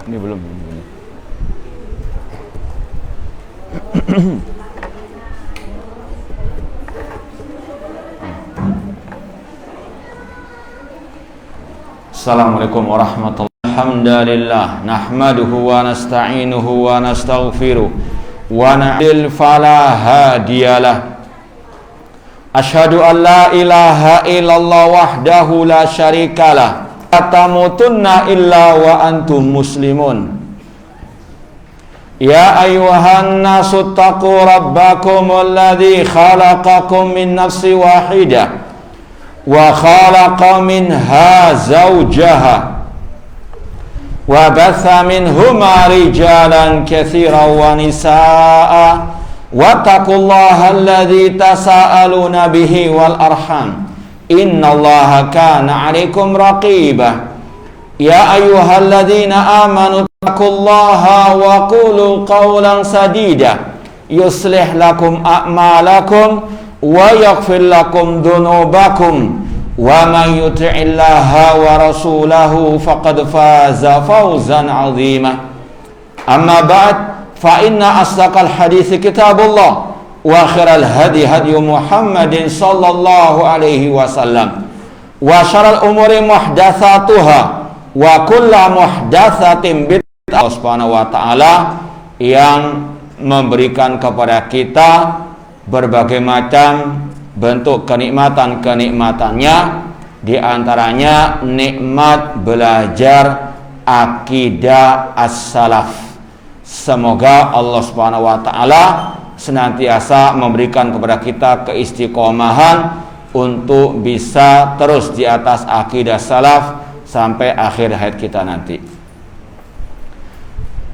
Ini belum. Assalamualaikum warahmatullahi wabarakatuh. Alhamdulillah nahmaduhu wa nasta'inuhu wa nastaghfiruh wa na'dil fala hadiyalah. Asyhadu an la ilaha illallah wahdahu la syarikalah. La tamutunna illa wa antum muslimun. Ya ayyuhan nasu taqu rabbakumul ladzi khalaqakum min nafsin wahidah wa khalaqa minha zawjaha wa batha minhuma rijalan katsiran wa nisaa'a wattaqullaha alladzi tasaaluna bihi wal arham innallaha kana 'alaikum raqiba. Ya ayyuhalladzina amanu taqullaha wa qulu qawlan sadida yuslih lakum a'malakum wa yaghfir lakum dhunubakum wa man yuti'illaha wa rasulahu faqad faza fawzan 'azima. Amma ba'd, fa inna asdaqal hadithi kitabullah wa khairal hadi hadi Muhammadin sallallahu alaihi wasallam wa syarrul umuri muhdatsatuha wa kullu muhdatsatin bid'ah. Allah Subhanahu wa taala yang memberikan kepada kita berbagai macam bentuk kenikmatan-kenikmatannya, di antaranya nikmat belajar akidah as-salaf. Semoga Allah Subhanahu wa taala senantiasa memberikan kepada kita keistiqomahan untuk bisa terus di atas akidah salaf sampai akhir hayat kita nanti.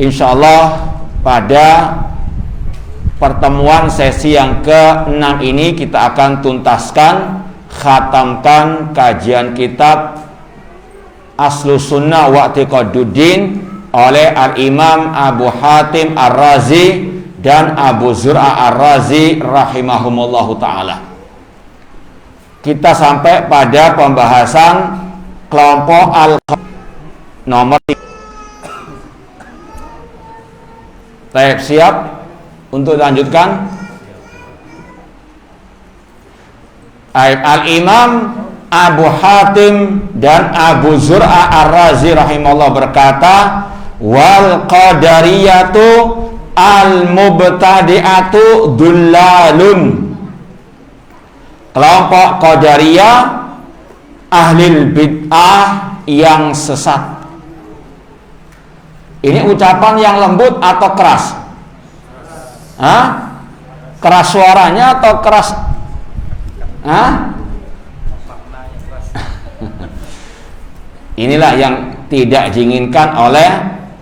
Insyaallah pada pertemuan sesi yang ke-6 ini kita akan tuntaskan, khatamkan kajian kitab Aslus Sunnah wa I'tiqaduddin oleh Al-Imam Abu Hatim Ar-Razi dan Abu Zur'a Ar-Razi rahimahumullahu ta'ala. Kita sampai pada pembahasan kelompok nomor 3. Siap untuk lanjutkan? Al-Imam Abu Hatim dan Abu Zur'a Ar-Razi rahimahullah berkata, wal qadariyatu al-mubtadi'atu dullalun. Kelompok qadariyah ahlil bid'ah yang sesat. Ini ucapan yang lembut atau keras? Hah? Keras suaranya atau keras? Hah? Inilah yang tidak diinginkan oleh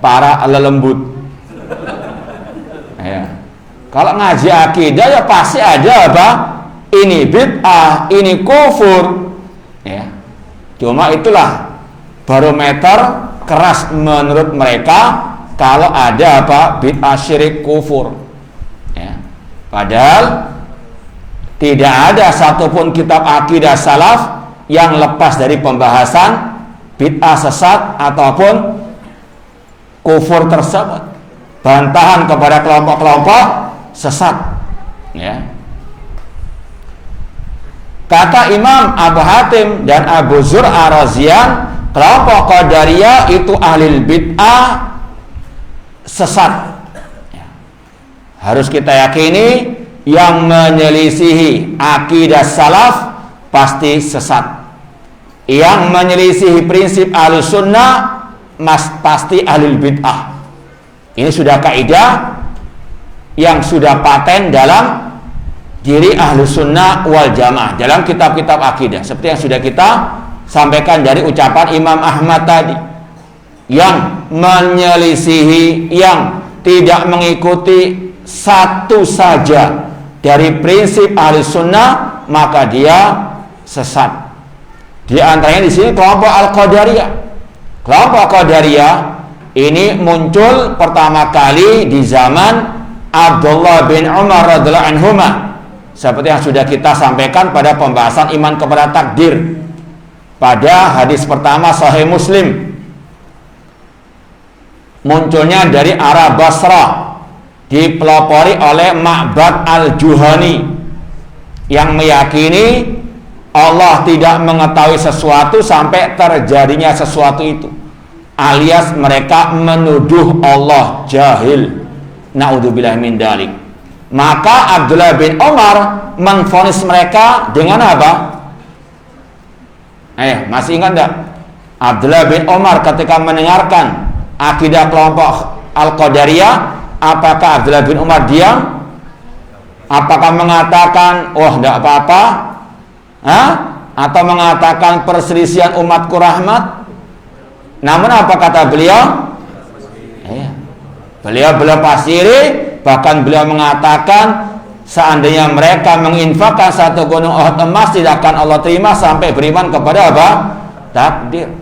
para lelembut. Ya. Kalau ngaji akidah ya pasti ada apa? Ini bid'ah, ini kufur. Ya. Cuma itulah barometer keras menurut mereka kalau ada apa? Bid'ah, syirik, kufur. Ya. Padahal tidak ada satupun kitab akidah salaf yang lepas dari pembahasan bid'ah sesat ataupun kufur tersebut. Bantahan kepada kelompok-kelompok sesat. Ya. Kata Imam Abu Hatim dan Abu Zur'a Razian, kelompok qadariyah itu ahlil bid'ah sesat. Ya. Harus kita yakini yang menyelisihi akidah salaf pasti sesat. Yang menyelisihi prinsip ahlus sunnah pasti ahlul bid'ah. Ini sudah kaidah yang sudah paten dalam diri ahlus sunnah wal jamaah dalam kitab-kitab akidah, seperti yang sudah kita sampaikan dari ucapan Imam Ahmad tadi. Yang menyelisihi, yang tidak mengikuti satu saja dari prinsip ahlus sunnah, maka dia sesat. Di antaranya di sini kelompok Al-Qadariyah. Kelompok Qadariyah ini muncul pertama kali di zaman Abdullah bin Umar radhiyallahu anhuma, seperti yang sudah kita sampaikan pada pembahasan iman kepada takdir pada hadis pertama Sahih Muslim. munculnya dari arah Basrah, dipelopori oleh Ma'bad al-Juhani yang meyakini Allah tidak mengetahui sesuatu sampai terjadinya sesuatu itu, alias mereka menuduh Allah jahil. Naudzubillah min dzalik. Maka Abdullah bin Umar menvonis mereka dengan apa? Masih ingat enggak? Abdullah bin Umar ketika mendengarkan akidah kelompok Al-Qadariyah, apakah Abdullah bin Umar diam? Apakah mengatakan, "Oh, enggak apa-apa"? Atau mengatakan perselisihan umatku rahmat? Namun apa kata beliau? Beliau pasiri, bahkan beliau mengatakan seandainya mereka menginfakkan satu gunung Uhud emas, tidak akan Allah terima sampai beriman kepada apa? Takdir.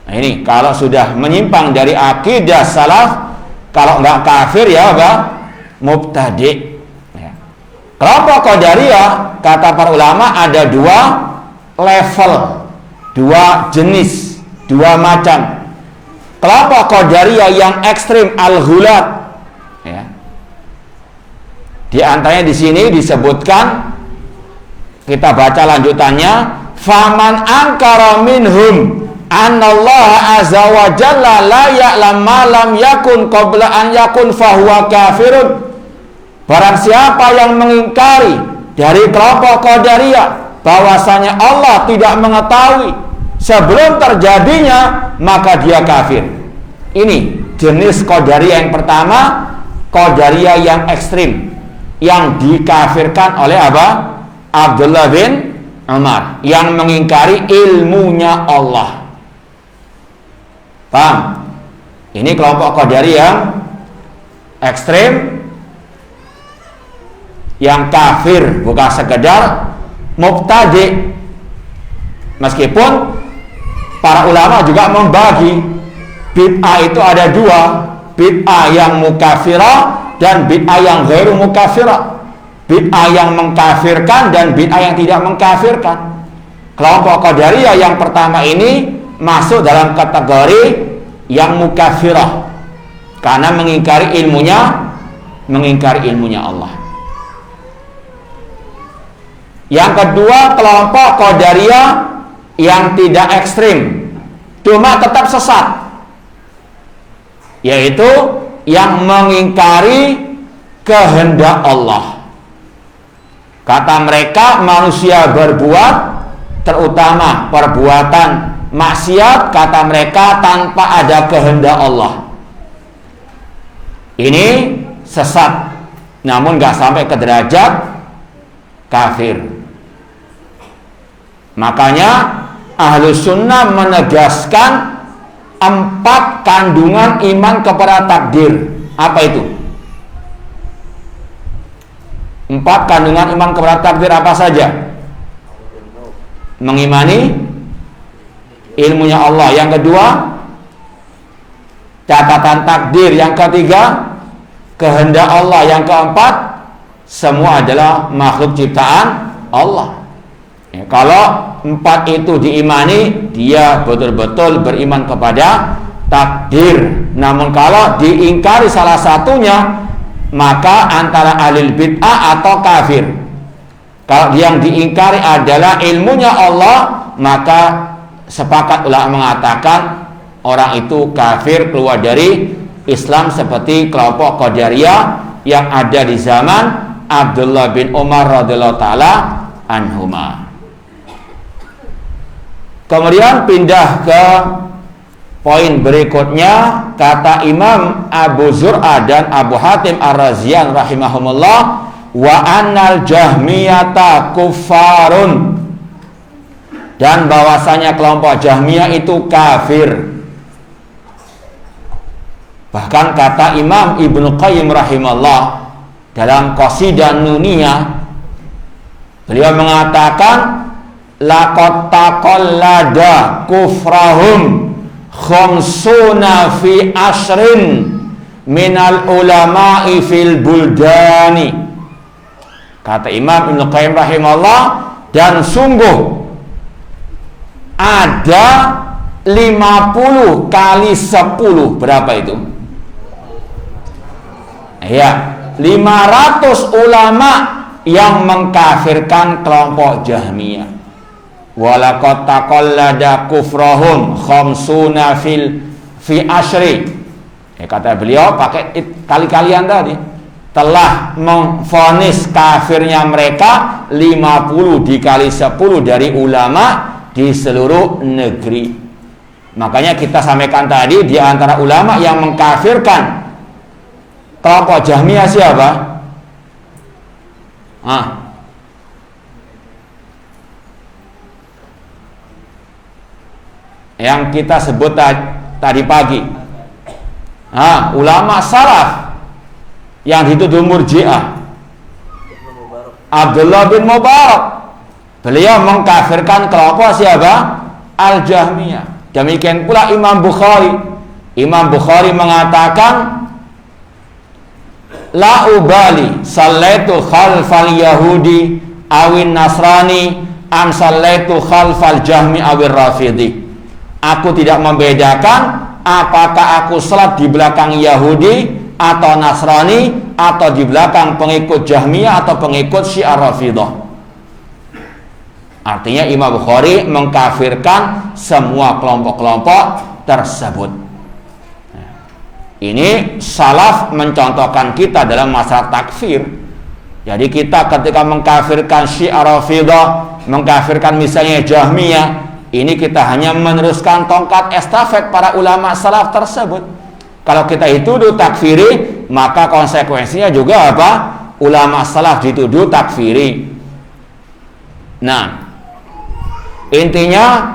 Nah, ini kalau sudah menyimpang dari akidah salaf, kalau enggak kafir ya apa? Mubtadi'. Kelompok Qadariyah, kata para ulama, ada dua level, dua jenis, dua macam. Kelompok Qadariyah yang ekstrim, al-ghulat, ya. Di antaranya di sini disebutkan, kita baca lanjutannya, faman ankara minhum anallaha azza wa jalla la ya'lam ma lam yakun qabla an yakun fahuwa kafirun. Barang siapa yang mengingkari dari kelompok Qadariyah bahwasanya Allah tidak mengetahui sebelum terjadinya, maka dia kafir. Ini jenis Qadariyah yang pertama, Qadariyah yang ekstrim, yang dikafirkan oleh apa? Abdullah bin Umar, yang mengingkari ilmunya Allah. Paham? Ini kelompok Qadariyah ekstrim, yang kafir, bukan sekedar mubtadi'. Meskipun para ulama juga membagi bid'ah itu ada dua, bid'ah yang mukafirah dan bid'ah yang ghairu mukafirah, bid'ah yang mengkafirkan dan bid'ah yang tidak mengkafirkan. Kelompok Qadariyah yang pertama ini masuk dalam kategori yang mukafirah karena mengingkari ilmunya Allah. Yang kedua, kelompok Qadariyah yang tidak ekstrim, cuma tetap sesat, yaitu yang mengingkari kehendak Allah. Kata mereka, manusia berbuat, terutama perbuatan maksiat, kata mereka, tanpa ada kehendak Allah. Ini sesat, namun gak sampai ke derajat kafir. Makanya Ahlus Sunnah menegaskan 4 kandungan iman kepada takdir. Apa itu? 4 kandungan iman kepada takdir apa saja? Mengimani ilmunya Allah. Yang kedua, catatan takdir. Yang ketiga, kehendak Allah. Yang keempat, semua adalah makhluk ciptaan Allah. Ya, kalau 4 itu diimani, dia betul-betul beriman kepada takdir. Namun kalau diingkari salah satunya, maka antara ahli bid'ah atau kafir. Kalau yang diingkari adalah ilmunya Allah, maka sepakat ulama mengatakan orang itu kafir, keluar dari Islam, seperti kelompok Qadariyah yang ada di zaman Abdullah bin Umar radhiyallahu taala anhuma. Kemudian pindah ke poin berikutnya, kata Imam Abu Zur'ah dan Abu Hatim Ar-Razian rahimahumullah, wa annal jahmiyata kuffarun, dan bahwasanya kelompok Jahmiyah itu kafir. Bahkan kata Imam Ibnu Qayyim rahimahullah dalam Qasidah Nuniyah, beliau mengatakan, laqad taqallada kufrahum khamsuna fi ashrin minal ulama'i fil buldani. Kata Imam Ibnu Qayyim rahimahullah, dan sungguh ada 50 kali 10, berapa itu? Ya, 500 ulama yang mengkafirkan kelompok Jahmiyah. Walaqad taqallada kufrahum khamsuna fi asyri. Kata beliau pakai kali-kalian tadi, telah memvonis kafirnya mereka 50 dikali 10 dari ulama di seluruh negeri. Makanya kita sampaikan tadi, di antara ulama yang mengkafirkan kelompok Jahmiyah siapa? Yang kita sebut tadi pagi. Ulama salaf yang dituduh murji'ah, Abdullah bin Mubarak, beliau mengkafirkan kelompok siapa? Al-Jahmiyah. Demikian pula Imam Bukhari. Imam Bukhari mengatakan, la ubali sallaitu khalfal yahudi awin nasrani am sallaitu khalfal jahmi awir rafidi. Aku tidak membedakan apakah aku salat di belakang Yahudi atau Nasrani, atau di belakang pengikut Jahmiyah atau pengikut Syiah Rafidah. Artinya Imam Bukhari mengkafirkan semua kelompok-kelompok tersebut. Ini salaf mencontohkan kita dalam masalah takfir. Jadi kita ketika mengkafirkan Syiah Rafidah, mengkafirkan misalnya Jahmiyah, ini kita hanya meneruskan tongkat estafet para ulama salaf tersebut. Kalau kita dituduh takfiri, maka konsekuensinya juga apa? Ulama salaf dituduh takfiri. Nah, intinya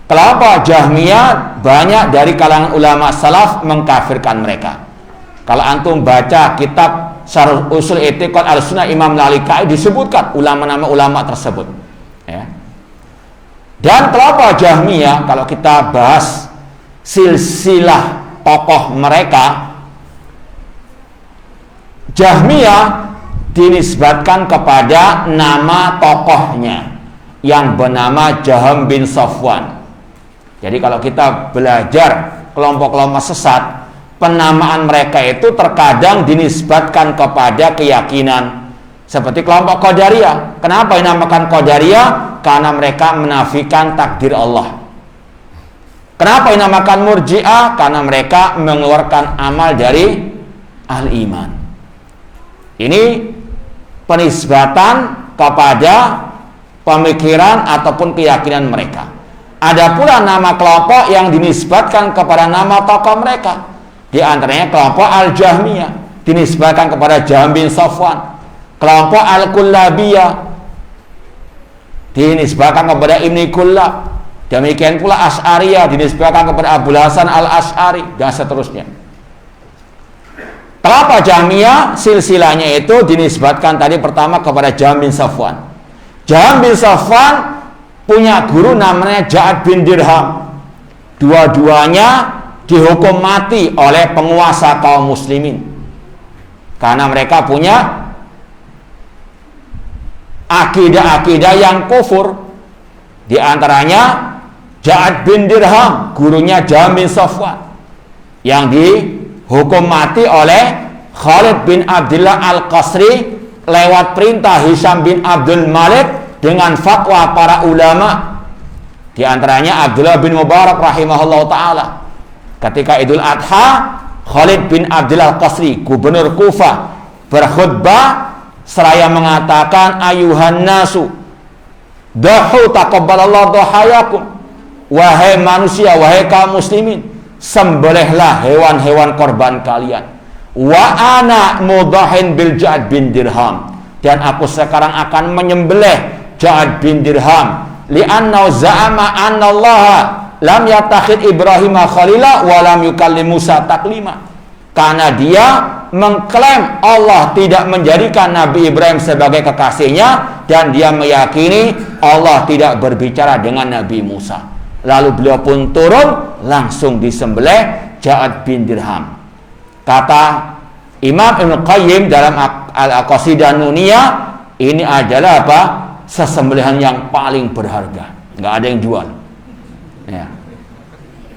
kelompok Jahmiyah banyak dari kalangan ulama salaf mengkafirkan mereka. Kalau antum baca kitab Syarh Usul I'tiqad Ahlussunnah Imam Lalikai, disebutkan nama ulama tersebut. Ya. Dan kelompok Jahmiyah, kalau kita bahas silsilah tokoh mereka, Jahmiyah dinisbatkan kepada nama tokohnya yang bernama Jaham bin Safwan. Jadi kalau kita belajar kelompok-kelompok sesat, penamaan mereka itu terkadang dinisbatkan kepada keyakinan. Seperti kelompok Qadariyah. Kenapa dinamakan Qadariyah? Karena mereka menafikan takdir Allah. Kenapa dinamakan Murji'ah? Karena mereka mengeluarkan amal dari ahli iman. Ini penisbatan kepada pemikiran ataupun keyakinan mereka. Ada pula nama kelompok yang dinisbatkan kepada nama tokoh mereka. Di antaranya kelompok Al-Jahmiyah dinisbatkan kepada Jaham bin Safwan. Kelompok Al-Kullabiyah dinisbatkan kepada Ibni Kullab. Demikian pula Asy'ariyah dinisbatkan kepada Abu Hasan Al-Asy'ari, dan seterusnya. Kelompok Jahmiyah silsilahnya itu dinisbatkan tadi pertama kepada Jaham bin Safwan. Jaham bin Safwan punya guru namanya Ja'ad bin Dirham. Dua-duanya dihukum mati oleh penguasa kaum muslimin karena mereka punya akidah-akidah yang kufur. Di antaranya Ja'ad bin Dirham, gurunya Jaham bin Safwan, yang dihukum mati oleh Khalid bin Abdullah Al-Qasri lewat perintah Hisham bin Abdul Malik dengan fatwa para ulama. Di antaranya Abdullah bin Mubarak rahimahullah ta'ala. Ketika Idul Adha, Khalid bin Abdullah Al-Qasri, gubernur Kufah, berkhutbah seraya mengatakan, ayuhan nasu dahu taqabbalallahu dhahayakum, wahai manusia, wahai kaum muslimin, sembelihlah hewan-hewan korban kalian. Wa ana mudahin bil Ja'ad bin Dirham, dan aku sekarang akan menyembelih Ja'ad bin Dirham, li'annahu za'ama anna Allah lam yatakhid Ibrahim khalila wa lam yukallim Musa taklima. Karena dia mengklaim Allah tidak menjadikan Nabi Ibrahim sebagai kekasihnya, dan dia meyakini Allah tidak berbicara dengan Nabi Musa. Lalu beliau pun turun, langsung disembelih Ja'ad bin Dirham. Kata Imam Ibnu Qayyim dalam Al-Qasidah Nuniyah, ini adalah apa? Sesembelihan yang paling berharga, nggak ada yang jual. Ya.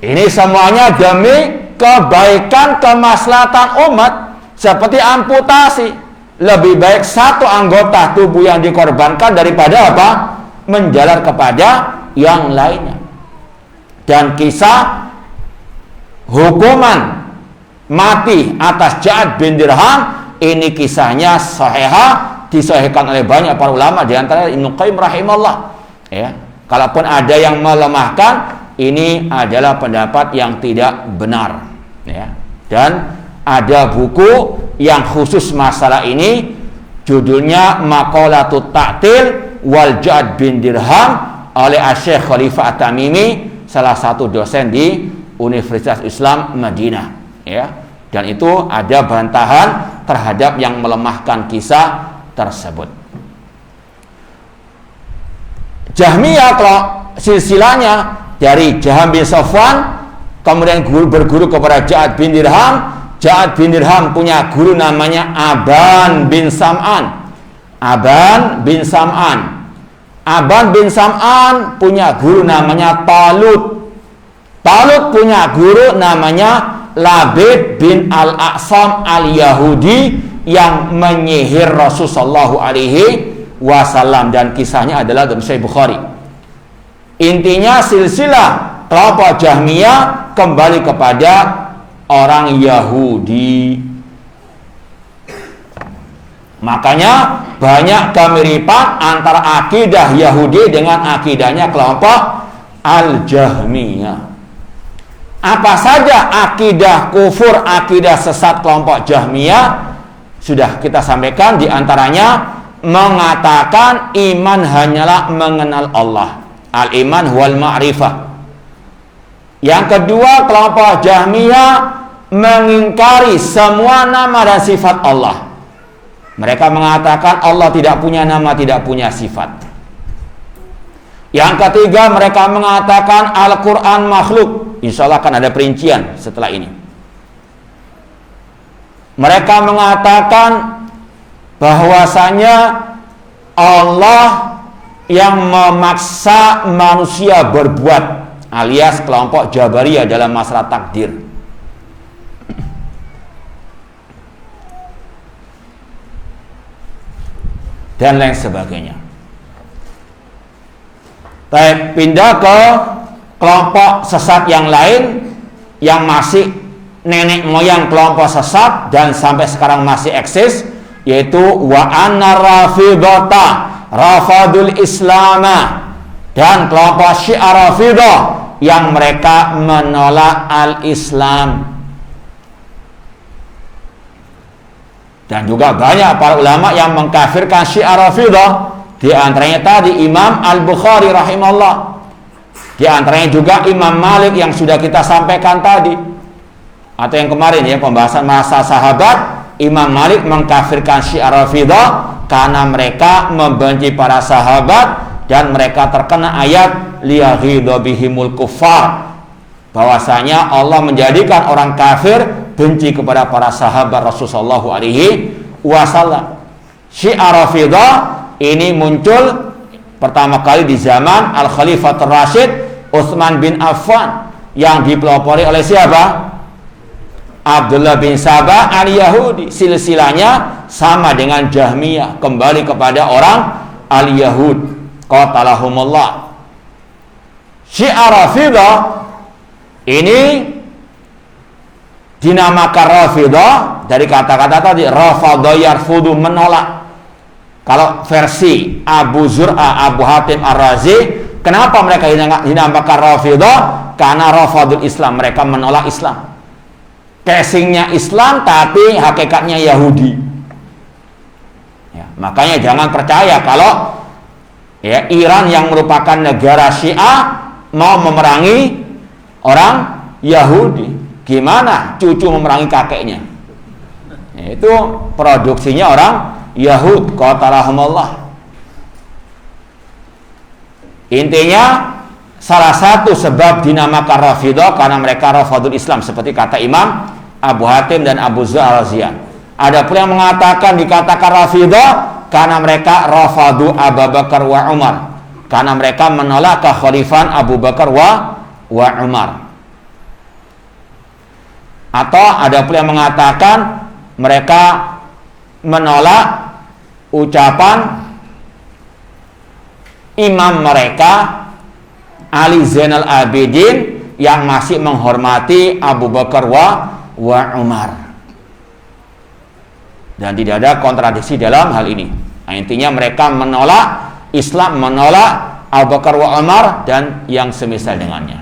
Ini semuanya demi kebaikan kemaslahatan umat. seperti amputasi. Lebih baik satu anggota tubuh yang dikorbankan daripada apa? Menjalar kepada yang lainnya. Dan kisah hukuman mati atas Ja'ad bin Dirham ini kisahnya sahihah, disahihkan oleh banyak para ulama, di antara Ibnu Qayyim rahimahullah. Ya, kalaupun ada yang melemahkan, ini adalah pendapat yang tidak benar. Ya, dan ada buku yang khusus masalah ini, judulnya Maqalatut Ta'til wal Ja'ad bin Dirham oleh Syekh Khalifah At-Tamimi, salah satu dosen di Universitas Islam Madinah. Ya, dan itu ada bantahan terhadap yang melemahkan kisah tersebut. Jahmiyah kalau silsilahnya dari Jaham bin Safwan, kemudian berguru kepada Ja'ad bin Dirham. Ja'ad bin Dirham punya guru namanya Aban bin Sam'an. Aban bin Sam'an. Aban bin Sam'an punya guru namanya Talut. Talut punya guru namanya Labid bin Al-Aqsam Al-Yahudi yang menyihir Rasulullah SAW, dan kisahnya adalah dalam Sahih Bukhari. Intinya silsilah kelompok Jahmiyah kembali kepada orang Yahudi. Makanya banyak kemiripan antara akidah Yahudi dengan akidahnya kelompok Al-Jahmiyah. Apa saja akidah kufur, akidah sesat kelompok Jahmiyah sudah kita sampaikan, di antaranya mengatakan iman hanyalah mengenal Allah. Al-iman wal ma'rifah. Yang kedua, kelompok Jahmiyah mengingkari semua nama dan sifat Allah. Mereka mengatakan Allah tidak punya nama, tidak punya sifat. Yang ketiga, mereka mengatakan Al-Quran makhluk. Insya Allah akan ada perincian setelah ini. Mereka mengatakan bahwasanya Allah yang memaksa manusia berbuat, alias kelompok Jabariyah dalam masalah takdir. Dan lain sebagainya. Baik, pindah ke kelompok sesat yang lain yang masih nenek moyang kelompok sesat dan sampai sekarang masih eksis, yaitu wa anna rafidhata rafadul islama, dan kelompok Syiah Rafidah yang mereka menolak al-Islam. Dan juga banyak para ulama yang mengkafirkan Syiah Rafidah, di antaranya tadi Imam Al-Bukhari rahimahullah, di antaranya juga Imam Malik yang sudah kita sampaikan tadi, atau yang kemarin ya, pembahasan masa sahabat. Imam Malik mengkafirkan Syiah Rafidah karena mereka membenci para sahabat dan mereka terkena ayat liyaghidha bihimul kuffar, bahwasanya Allah menjadikan orang kafir benci kepada para sahabat Rasulullah SAW. Syiah Rafidah ini muncul pertama kali di zaman Al-Khalifatul Rasyid Utsman bin Affan yang dipelopori oleh siapa? Abdullah bin Sabah al-Yahudi. Silsilahnya sama dengan Jahmiyah, kembali kepada orang al-Yahud qatalahumullah. Syiah Rafidah ini dinamakan Rafidah dari kata-kata tadi, rafadha yarfudu, menolak. Kalau versi Abu Zur'a, Abu Hatim Ar-Razi, kenapa mereka dinamakan Rafidah? Karena rafadul Islam, mereka menolak Islam. Casingnya Islam tapi hakikatnya Yahudi. Ya, makanya jangan percaya kalau ya, Iran yang merupakan negara Syiah mau memerangi orang Yahudi. Gimana cucu memerangi kakeknya? Ya, itu produksinya orang Yahud qatalahumullah. Intinya salah satu sebab dinamakan Rafidah karena mereka rafadul Islam, seperti kata Imam Abu Hatim dan Abu Zur'a Ar-Razi. Ada pula yang mengatakan dikatakan Rafidah karena mereka rafadu Abu Bakar wa Umar, karena mereka menolak kekhalifahan Abu Bakar wa Umar. Atau ada pula yang mengatakan mereka menolak ucapan imam mereka Ali Zainal Abidin yang masih menghormati Abu Bakar wa Umar. Dan tidak ada kontradiksi dalam hal ini. Nah, intinya mereka menolak Islam, menolak Abu Bakar wa Umar dan yang semisal dengannya.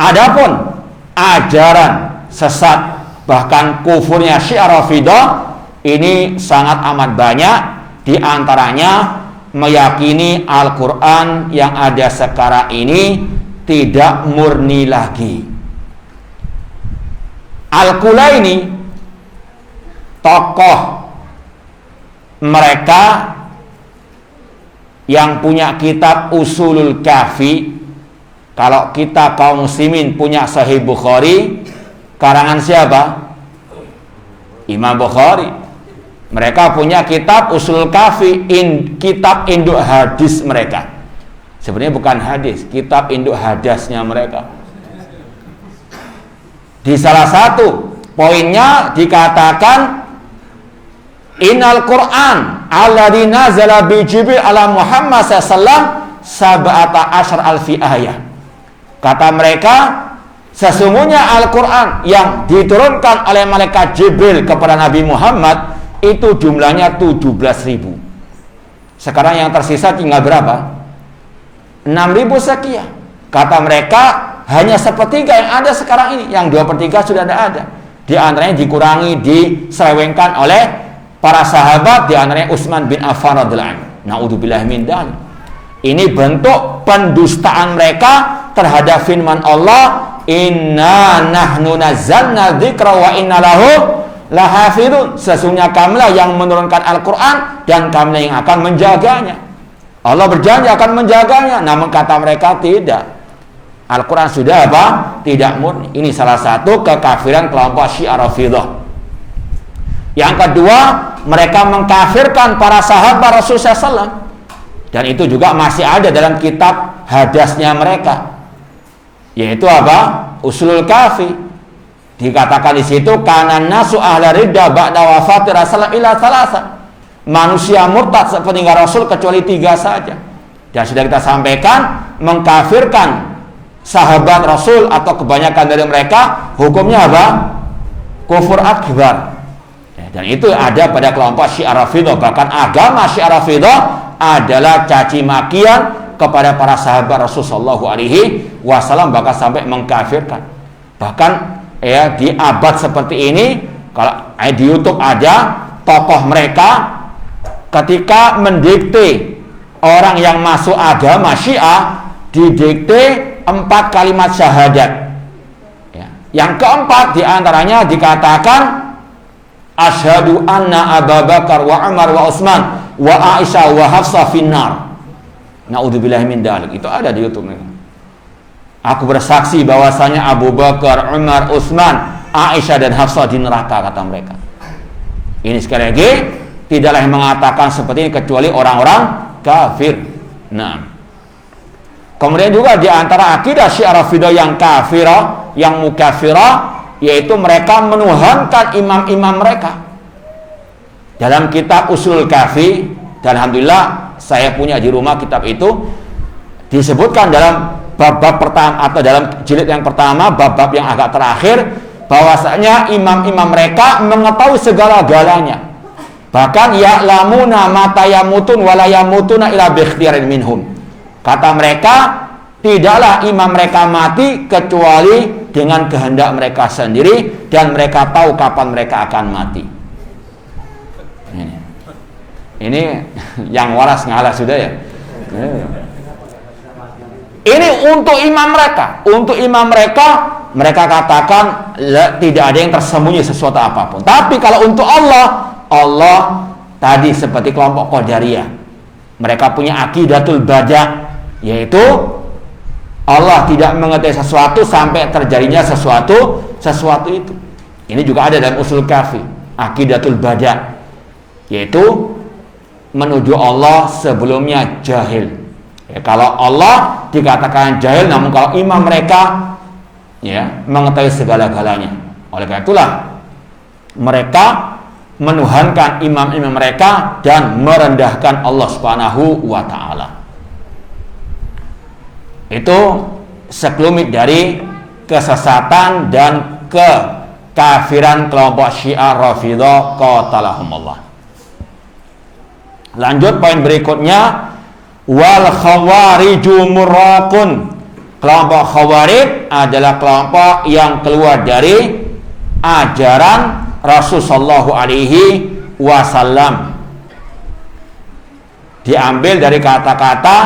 Adapun ajaran sesat bahkan kufurnya Syiah Rafidhah ini sangat amat banyak, di antaranya meyakini Al-Quran yang ada sekarang ini tidak murni lagi. Al-Kulaini, tokoh mereka yang punya kitab Usulul Kafi, kalau kita kaum muslimin punya Sahih Bukhari, karangan siapa? Imam Bukhari. Mereka punya kitab Usulul Kafi, kitab induk hadis mereka. Sebenarnya bukan hadis, kitab induk hadasnya mereka. Di salah satu poinnya dikatakan Innal Qur'an alladzi nazala bi Jibril ala Muhammad sallallahu sab'ata asyar alfi ayah. Kata mereka, sesungguhnya Al-Quran yang diturunkan oleh malaikat Jibril kepada Nabi Muhammad itu jumlahnya 17.000. Sekarang yang tersisa tinggal berapa? 6.000 sekian. Kata mereka, hanya sepertiga yang ada sekarang ini, yang 2/3 sudah tidak ada. Di antaranya dikurangi, diselewengkan oleh para sahabat, di antaranya Utsman bin Affan radhiyallahu anhu. Naudzubillah min dzalik. Ini bentuk pendustaan mereka terhadap firman Allah, inna nahnu nazzalna dzikra wa inna lahu lahafidun. Sesungguhnya kamilah yang menurunkan Al-Quran dan kamilah yang akan menjaganya. Allah berjanji akan menjaganya, namun kata mereka tidak. Al-Quran sudah apa? Tidak murni. Ini salah satu kekafiran kelompok Syiah Rafidhah. Yang kedua, mereka mengkafirkan para sahabat Rasulullah SAW. Dan itu juga masih ada dalam kitab hadasnya mereka, yaitu apa? Usulul Kafi. Dikatakan di situ, kanan nasu ahla ridda ba'da wafati Rasulullah ila thalatha. Manusia murtad sepeninggal Rasul kecuali 3 saja. Dan sudah kita sampaikan, mengkafirkan sahabat Rasul atau kebanyakan dari mereka hukumnya apa? Kufur akbar. Dan itu ada pada kelompok Syiah Rafidhah. Bahkan agama Syiah Rafidhah adalah caci makian kepada para sahabat Rasulullah SAW, bahkan sampai mengkafirkan. Bahkan ya di abad seperti ini, kalau di YouTube ada tokoh mereka ketika mendikte orang yang masuk agama Syiah, didikte 4 kalimat syahadat. Ya. Yang keempat diantaranya dikatakan asyhadu anna Abu Bakar wa Umar wa Utsman wa Aisyah wa Hafsah finnar. Naudzubillah min dzalik. Itu ada di YouTube. Aku bersaksi bahwasanya Abu Bakar, Umar, Utsman, Aisyah dan Hafsah di neraka, kata mereka. Ini sekali lagi tidaklah yang mengatakan seperti ini kecuali orang-orang kafir. Nah, kemudian juga di antara akidah Syiah Rafidhah yang kafirah, yang mukafirah, yaitu mereka menuhankan imam-imam mereka. Dalam kitab Usulul Kafi, dan alhamdulillah saya punya di rumah kitab itu, disebutkan dalam bab-bab pertama atau dalam jilid yang pertama, bab-bab yang agak terakhir, bahwasanya imam-imam mereka mengetahui segala-galanya. Bahkan ya'lamuna mata yamutun wa la yamutuna illa bi ikhtiyarin minhum. Kata mereka, tidaklah imam mereka mati kecuali dengan kehendak mereka sendiri, dan mereka tahu kapan mereka akan mati. Ini yang waras ngalah sudah ya. Ini untuk imam mereka. Untuk imam mereka, mereka katakan tidak ada yang tersembunyi sesuatu apapun. Tapi kalau untuk Allah, Allah tadi seperti kelompok Qadariyah, mereka punya aqidatul bada', yaitu Allah tidak mengetahui sesuatu sampai terjadinya sesuatu itu. Ini juga ada dalam Usul Kafi, aqidatul bada', yaitu menuju Allah sebelumnya jahil. Ya, kalau Allah dikatakan jahil, namun kalau imam mereka ya mengetahui segala-galanya. Oleh karena itulah mereka menuhankan imam-imam mereka dan merendahkan Allah Subhanahu wa taala. Itu sekelumit dari kesesatan dan kekafiran kelompok Syiah Rafidhah qatalahumullah. Lanjut poin berikutnya, wal khawariju murraqun. Kelompok khawarij adalah kelompok yang keluar dari ajaran Rasul sallallahu alaihi wasallam. Diambil dari kata-kata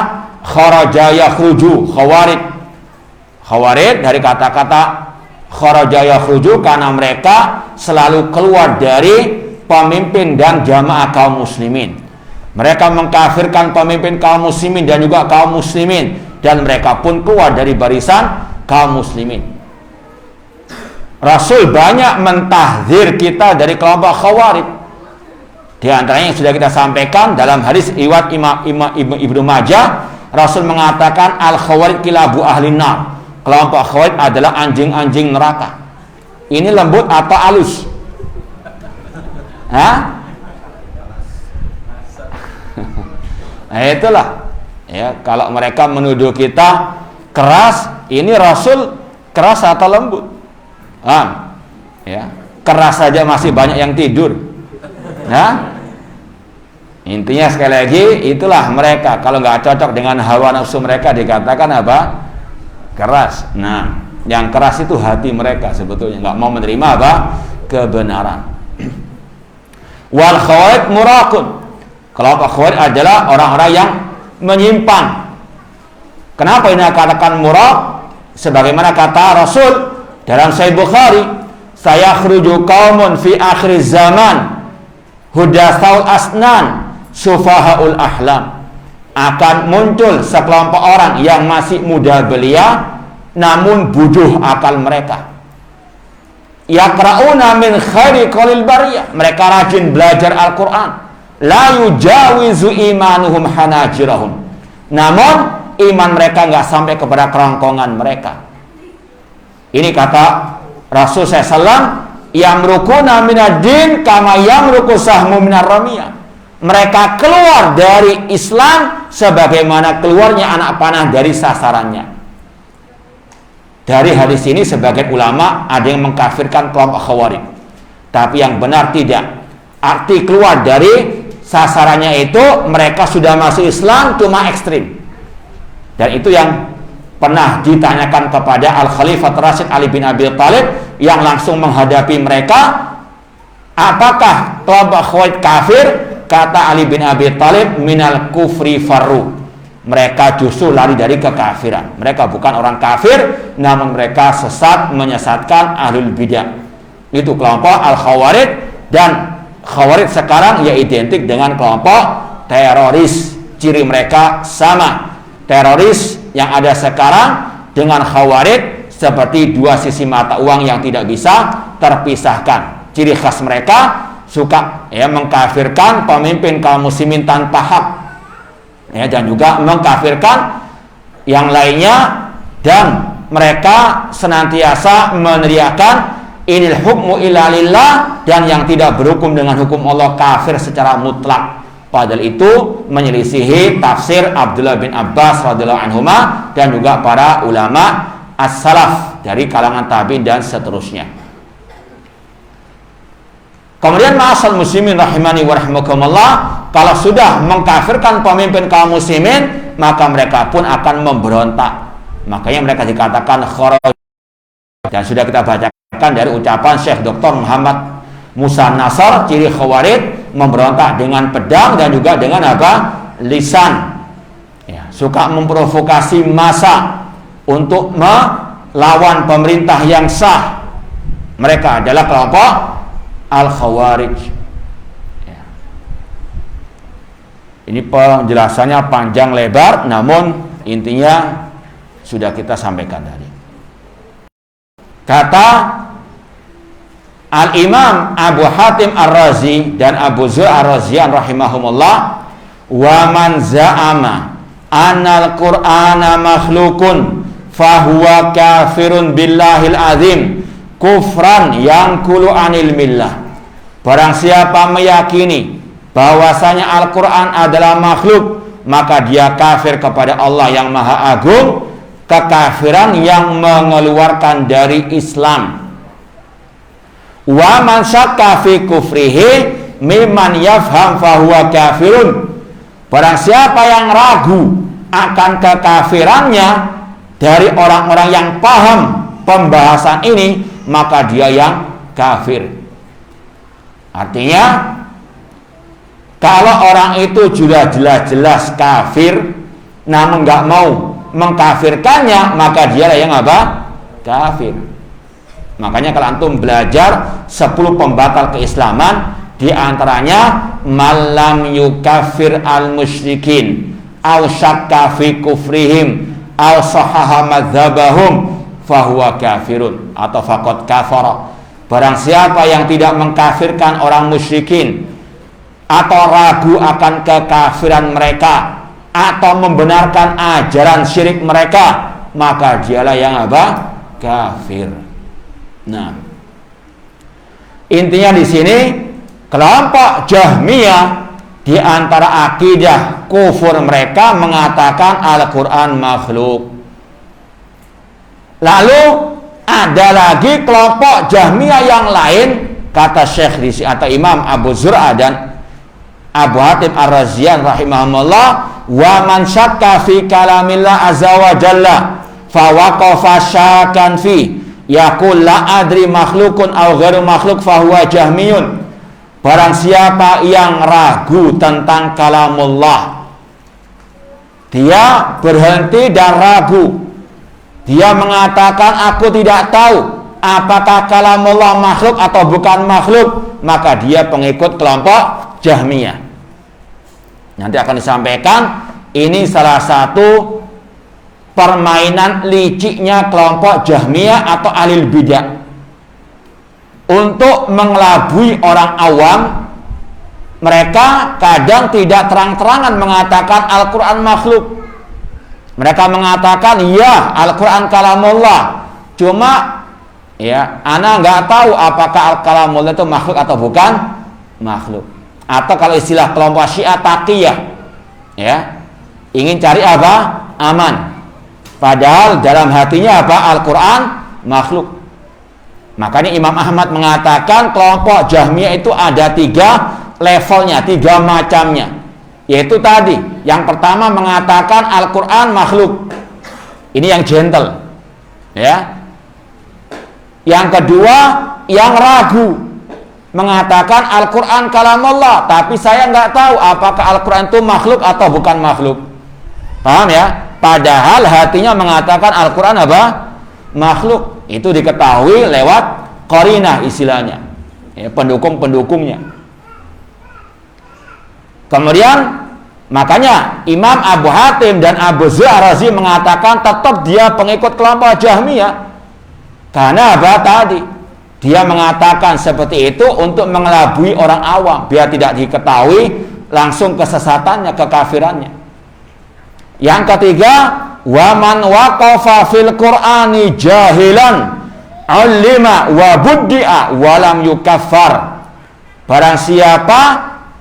kharaja yakhruju, khawarij. Khawarij dari kata-kata kharaja yakhruju karena mereka selalu keluar dari pemimpin dan jamaah kaum muslimin. Mereka mengkafirkan pemimpin kaum muslimin dan juga kaum muslimin, dan mereka pun keluar dari barisan kaum muslimin. Rasul banyak mentahdzir kita dari kelompok khawarij. Di antaranya yang sudah kita sampaikan dalam hadis riwayat Imam Ibnu Majah, Rasul mengatakan al khawarij kilabu ahlin nar. Kelompok khawarij adalah anjing-anjing neraka. Ini lembut atau halus? Hah? Nah, itulah ya, kalau mereka menuduh kita keras, ini Rasul keras atau lembut? Ya, keras saja masih banyak yang tidur. Nah, intinya sekali lagi itulah mereka. Kalau nggak cocok dengan hawa nafsu mereka dikatakan apa? Keras. Nah, yang keras itu hati mereka sebetulnya, nggak mau menerima apa? Kebenaran. Wal khawarij muraqun. Kelompok khawarij adalah orang-orang yang menyimpan. Kenapa ini dikatakan muraq? Sebagaimana kata Rasul dalam Sahih Bukhari, sayakhruju qaumun fi akhir zaman hudatsaul asnan sufahaul ahlam. Akan muncul sekelompok orang yang masih muda belia namun bodoh akal mereka. Yaqra'una min khairi qalil bariyah. Mereka rajin belajar Al-Qur'an. La yujawizu imanuhum hanajirahum. Namun iman mereka enggak sampai kepada kerongkongan mereka. Ini kata Rasul SAW, yamrukuna minad-din kama yamruku sahmu minar ramiyah. Mereka keluar dari Islam sebagaimana keluarnya anak panah dari sasarannya. Dari hadis ini sebagian ulama ada yang mengkafirkan kelompok khawarij. Tapi yang benar tidak. Arti keluar dari sasarannya itu mereka sudah masuk Islam cuma ekstrim. Dan itu yang pernah ditanyakan kepada Al-Khalifah Rasyid Ali bin Abi Thalib yang langsung menghadapi mereka, apakah kelompok khawarij kafir? Kata Ali bin Abi Thalib, minal kufri farru. Mereka justru lari dari kekafiran. Mereka bukan orang kafir, namun mereka sesat, menyesatkan ahlul bidah. Itu kelompok Al-Khawarij, dan Khawarij sekarang ya identik dengan kelompok teroris. Ciri mereka sama. Teroris yang ada sekarang dengan Khawarij seperti dua sisi mata uang yang tidak bisa terpisahkan. Ciri khas mereka suka ya mengkafirkan pemimpin kaum muslimin tanpa hak, ya, dan juga mengkafirkan yang lainnya, dan mereka senantiasa meneriakan inil hukmu illa lillah, dan yang tidak berhukum dengan hukum Allah kafir secara mutlak. Padahal itu menyelisihi tafsir Abdullah bin Abbas radhiyallahu anhuma dan juga para ulama as-salaf dari kalangan tabi'in dan seterusnya. Kemudian ma'asal muslimin rahimani wa rahimakumullah, kalau sudah mengkafirkan pemimpin kaum muslimin, maka mereka pun akan memberontak. Makanya mereka dikatakan kharaj. Dan sudah kita bacakan dari ucapan Syekh Dr. Muhammad Musa Nasr, ciri khawarij memberontak dengan pedang dan juga dengan apa? Lisan. Ya, suka memprovokasi massa untuk melawan pemerintah yang sah. Mereka adalah kelompok Al-Khawarij. Ya. Ini penjelasannya panjang lebar, namun intinya sudah kita sampaikan tadi. Kata Al-Imam Abu Hatim Ar-Razi dan Abu Zur Ar-Razian rahimahumullah, wa man za'ama annal Qur'ana makhlukun fahuwa kafirun billahil azim kufran yang kulu anil millah. Barang siapa meyakini bahwasanya Al-Quran adalah makhluk, maka dia kafir kepada Allah yang Maha Agung, kekafiran yang mengeluarkan dari Islam. Wa man syakka fi kufrihi mimman yafham fahuwa kafirun. Barang siapa yang ragu akan kekafirannya dari orang-orang yang paham pembahasan ini, maka dia yang kafir. Artinya, kalau orang itu sudah jelas-jelas kafir, namun nggak mau mengkafirkannya, maka dia yang apa? Kafir. Makanya kalau antum belajar 10 pembatal keislaman, di antaranya malam yukafir al musyrikin, aw syakka fi kufrihim, aw sahaha madzhabahum, fahuwa kafirun, atau faqad kafara. Barang siapa yang tidak mengkafirkan orang musyrikin, atau ragu akan kekafiran mereka, atau membenarkan ajaran syirik mereka, maka dialah yang apa? Kafir. Nah, intinya di sini kelompok Jahmiyah di antara akidah kufur mereka mengatakan Al-Quran makhluk. Lalu ada lagi kelompok Jahmiyah yang lain, kata Syekh atau Imam Abu Zur'ah dan Abu Hatim Ar-Razian rahimahumullah, wa man syakka fi kalamillah azza wa jalla fa waqafa syakkan fi yaqul la adri makhlukun aw ghairu makhluk fa huwa jahmiyun. Barang siapa yang ragu tentang kalamullah, dia berhenti dan ragu, dia mengatakan aku tidak tahu apakah kalamullah makhluk atau bukan makhluk, maka dia pengikut kelompok Jahmiyah. Nanti akan disampaikan, ini salah satu permainan liciknya kelompok Jahmiyah atau ahlul bidah untuk mengelabui orang awam. Mereka kadang tidak terang-terangan mengatakan Al-Quran makhluk. Mereka mengatakan ya Al-Quran kalamullah, cuma ya ana nggak tahu apakah kalamullah itu makhluk atau bukan makhluk. Atau kalau istilah kelompok Syiah taqiyah, ya, ingin cari apa? Aman. Padahal dalam hatinya apa? Al-Quran makhluk. Makanya Imam Ahmad mengatakan kelompok Jahmiyah itu ada 3 levelnya, 3 macamnya. Yaitu tadi, yang pertama mengatakan Al-Quran makhluk. Ini yang gentle, ya. Yang kedua, yang ragu, mengatakan Al-Quran kalamullah, tapi saya nggak tahu apakah Al-Quran itu makhluk atau bukan makhluk. Paham ya? Padahal hatinya mengatakan Al-Quran apa? Makhluk. Itu diketahui lewat qarinah istilahnya, ya, pendukung-pendukungnya. Kemudian makanya Imam Abu Hatim dan Abu Zur'ah Razi mengatakan tetap dia pengikut kelompok Jahmiyah. Karena apa tadi? Dia mengatakan seperti itu untuk mengelabui orang awam, biar tidak diketahui langsung kesesatannya, kekafirannya. Yang ketiga, wa man waqafa fil Qur'ani jahilan ulima wa buddi'a wa lam yukaffar. Barang siapa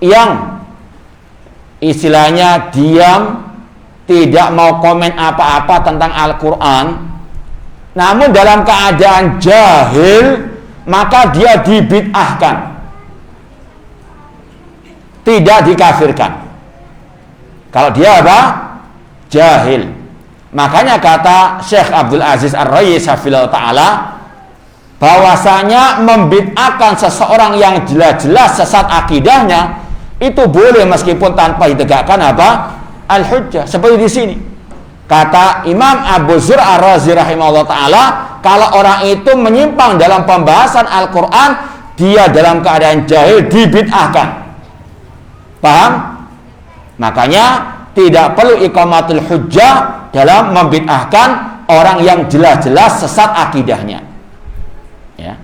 yang istilahnya diam, tidak mau komen apa-apa tentang Al-Quran, namun dalam keadaan jahil, maka dia dibid'ahkan, tidak dikafirkan. Kalau dia apa? Jahil. Makanya kata Syekh Abdul Aziz Ar-Rayyis hafizahullah ta'ala, bahwasanya membid'ahkan seseorang yang jelas-jelas sesat akidahnya itu boleh meskipun tanpa ditegakkan apa? Al-hujjah. Seperti di sini kata Imam Abu Zur'ah Ar-Razi rahimahullah ta'ala, kalau orang itu menyimpang dalam pembahasan Al-Quran, dia dalam keadaan jahil, dibid'ahkan. Paham? Makanya tidak perlu iqamatul hujjah dalam membid'ahkan orang yang jelas-jelas sesat akidahnya, ya.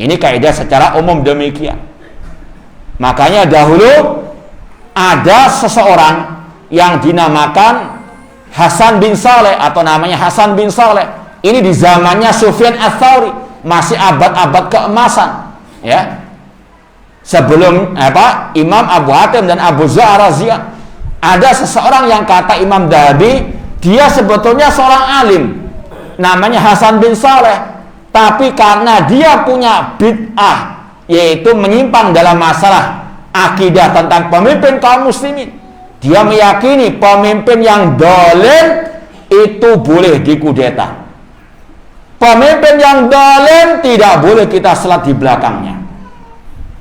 Ini kaidah secara umum demikian. Makanya dahulu ada seseorang yang dinamakan Hasan bin Saleh, atau namanya Hasan bin Saleh. Ini di zamannya Sufyan Ats-Tsauri. masih abad-abad keemasan, ya. Sebelum Imam Abu Hatim dan Abu Zur Ar-Razi, ada seseorang yang kata Imam Dhahabi, dia sebetulnya seorang alim, namanya Hasan bin Saleh, tapi karena dia punya bid'ah, yaitu menyimpang dalam masalah akidah tentang pemimpin kaum muslimin, dia meyakini pemimpin yang dolen itu boleh dikudeta. Pemimpin yang dolen tidak boleh kita salat di belakangnya.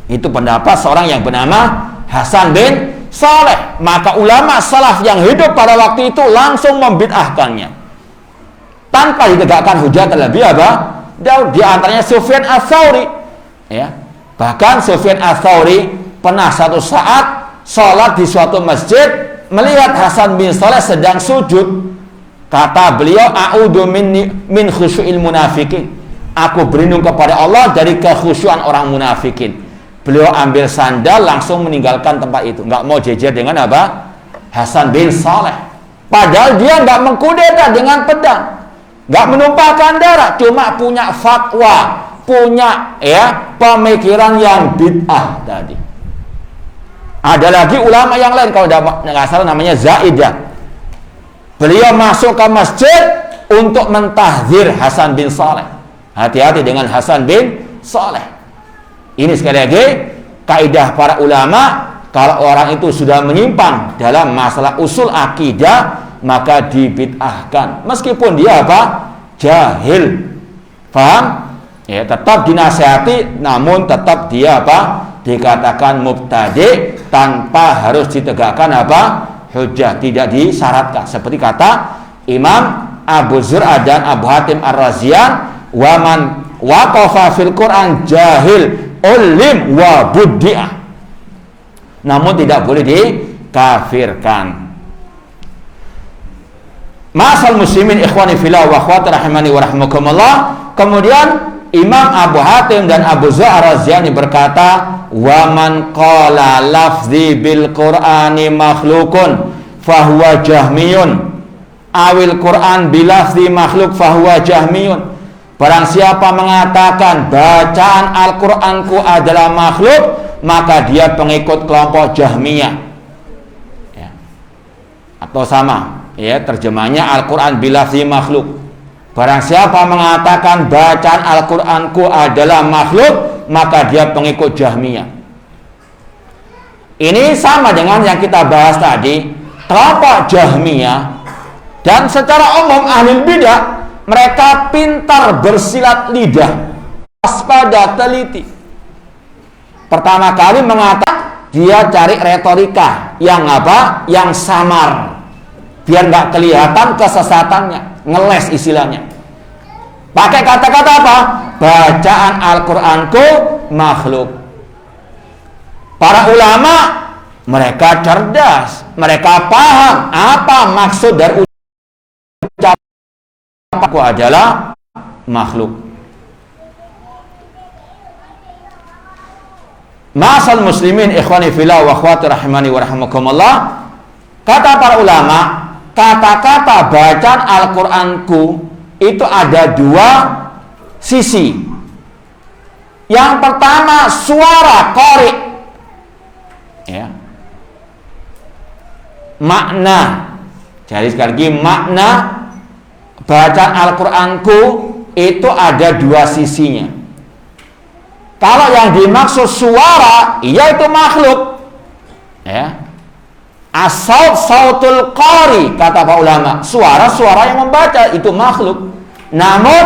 Itu pendapat seorang yang bernama Hasan bin Saleh. Maka ulama salaf yang hidup pada waktu itu langsung membid'ahkannya tanpa ditegakkan hujah terlebih dahulu. Di antaranya Sufyan Ats-Tsauri, ya. Bahkan Sufyan Ats-Tsauri pernah satu saat sholat di suatu masjid, melihat Hasan bin Saleh sedang sujud. Kata beliau, a'udzu min khusyu'il munafikin. Aku berlindung kepada Allah dari kekhusyuan orang munafikin. Beliau ambil sandal langsung meninggalkan tempat itu, nggak mau jejer dengan Hasan bin Saleh. Padahal dia nggak mengkudeta dengan pedang, nggak menumpahkan darah, cuma punya fatwa, punya pemikiran yang bid'ah tadi. Ada lagi ulama yang lain, kalau nggak salah namanya Zaidah. Beliau masuk ke masjid untuk mentahdzir Hasan bin Saleh. Hati-hati dengan Hasan bin Saleh. Ini sekali lagi kaidah para ulama, kalau orang itu sudah menyimpang dalam masalah usul akidah, maka dibid'ahkan meskipun dia jahil. Paham? Ya, tetap dinasihati, namun tetap dia dikatakan mubtadi tanpa harus ditegakkan hujjah, tidak disyaratkan. Seperti kata Imam Abu Zur dan Abu Hatim Ar-Razian, wa man waqafa fil Quran jahil ulim wa buddi'ah, namun tidak boleh dikafirkan. Ma'asal muslimin ikhwani fillah wa akhwati rahimani wa rahmakumullah. Kemudian Imam Abu Hatim dan Abu Zur Ar-Raziani berkata, wa man qala lafzi bil Qur'ani makhlukun fahuwa jahmiyun awil Qur'an bilafzi makhluk fahuwa jahmiyun. Barang siapa mengatakan bacaan Al-Qur'anku adalah makhluk, maka dia pengikut kelompok Jahmiyah, ya. Atau sama, ya, terjemahnya Al-Qur'an bilafzi makhluk. Barang siapa mengatakan bacaan Al-Qur'anku adalah makhluk, maka dia pengikut Jahmiyah. Ini sama dengan yang kita bahas tadi, kelompok Jahmiyah dan secara umum ahli bidah. Mereka pintar bersilat lidah, waspada, teliti. Pertama kali mengatakan dia cari retorika yang yang samar, biar nggak kelihatan kesesatannya, ngeles istilahnya. Pakai kata-kata bacaan Al-Qur'anku makhluk. Para ulama mereka cerdas, mereka paham apa maksud dari ucapan aku adalah makhluk. Ma'asal muslimin ikhwani fillah wa akhwati rahimani wa rahmakumullah. Kata para ulama, kata-kata bacaan Al-Qur'anku itu ada dua sisi. Yang pertama suara qari, ya. Makna. Jadi sekali lagi makna bacaan Al-Qur'anku itu ada dua sisinya. Kalau yang dimaksud suara, iya itu makhluk, ya. Asal sautul qari, kata para ulama, suara-suara yang membaca itu makhluk. Namun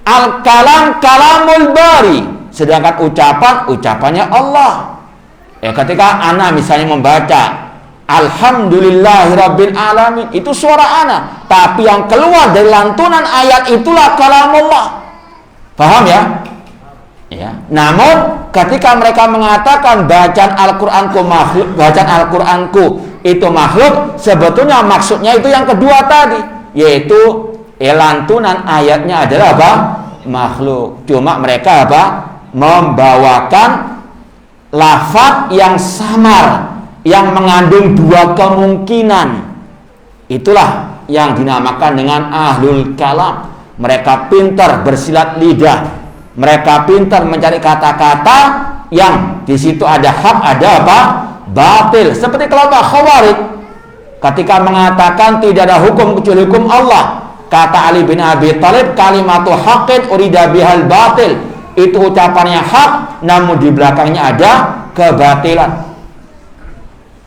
al-kalam kalamul bari, sedangkan ucapannya Allah. Ya, ketika ana misalnya membaca Alhamdulillahirabbil alamin, itu suara ana, tapi yang keluar dari lantunan ayat itulah kalamullah. Paham ya? Ya. Namun ketika mereka mengatakan bacaan Al-Qur'anku makhluk, bacaan Al-Qur'anku itu makhluk, sebetulnya maksudnya itu yang kedua tadi, yaitu lantunan ayatnya adalah makhluk. Cuma mereka membawakan lafaz yang samar, yang mengandung dua kemungkinan. Itulah yang dinamakan dengan ahlul kalam. mereka pintar bersilat lidah, mereka pintar mencari kata-kata yang di situ ada hak, ada apa? Batil. Seperti kelompok Khawarij ketika mengatakan tidak ada hukum kecuali hukum Allah. Kata Ali bin Abi Thalib, kalimatu haqqin urida bihal batil. Itu ucapannya hak, namun di belakangnya ada kebatilan.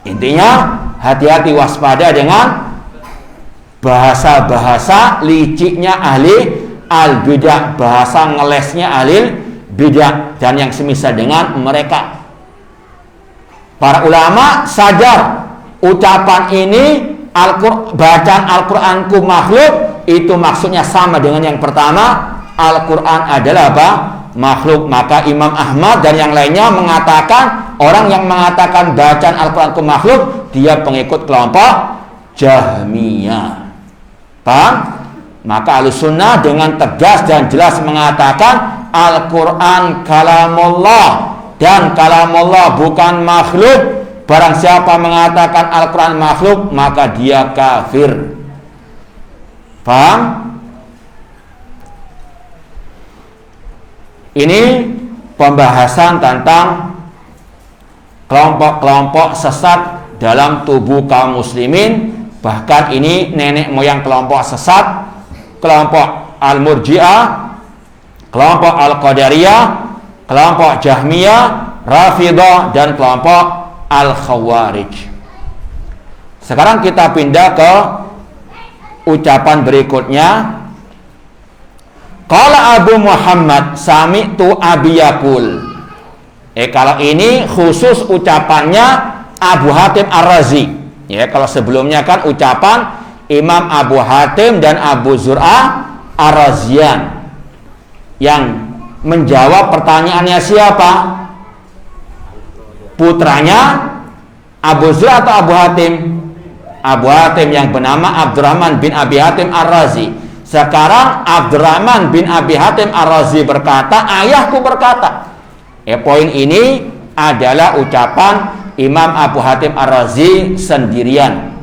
Intinya, hati-hati, waspada dengan bahasa-bahasa liciknya ahli al-bidah, bahasa ngelesnya ahli bidah dan yang semisal dengan mereka. Para ulama sadar ucapan ini bacaan Al-Qur'anku makhluk, itu maksudnya sama dengan yang pertama, Al-Qur'an adalah apa? Makhluk. Maka Imam Ahmad dan yang lainnya mengatakan orang yang mengatakan bacaan Al-Qur'anku makhluk, dia pengikut kelompok Jahmiyah. Paham? Maka Ahlussunnah dengan tegas dan jelas mengatakan Al-Qur'an kalamullah dan kalamullah bukan makhluk. Barang siapa mengatakan Al-Qur'an makhluk, maka dia kafir. Paham? Ini pembahasan tentang kelompok-kelompok sesat dalam tubuh kaum muslimin. Bahkan ini nenek moyang kelompok sesat, kelompok Al-Murji'ah, kelompok Al-Qadariyah, kelompok Jahmiyah, Rafidah, dan kelompok Al-Khawarij. Sekarang kita pindah ke ucapan berikutnya. Qala Abu Muhammad sami'tu Abi Yaqul. Kalau ini khusus ucapannya Abu Hatim Ar-Razi. Ya, kalau sebelumnya kan ucapan Imam Abu Hatim dan Abu Zur'ah Ar-Razian yang menjawab pertanyaannya siapa? Putranya Abu Zur'ah atau Abu Hatim? Abu Hatim yang bernama Abdurrahman bin Abi Hatim Ar-Razi. Sekarang Abdurrahman bin Abi Hatim Ar-Razi berkata, ayahku berkata. Poin ini adalah ucapan Imam Abu Hatim Ar-Razi sendirian.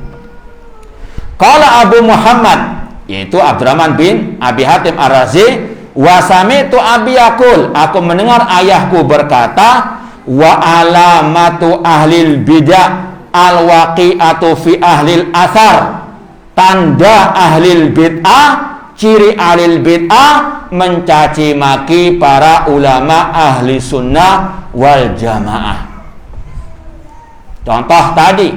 Qala Abu Muhammad, yaitu Abdurrahman bin Abi Hatim Ar-Razi, wa sami'tu Abi Yaqul, aku mendengar ayahku berkata, wa alamatu ahlil bidah al-waqi'atu fi ahlil athar. Tanda ahlil bid'ah, ciri ahlil bid'ah, mencaci maki para ulama ahli sunnah wal jamaah. Contoh tadi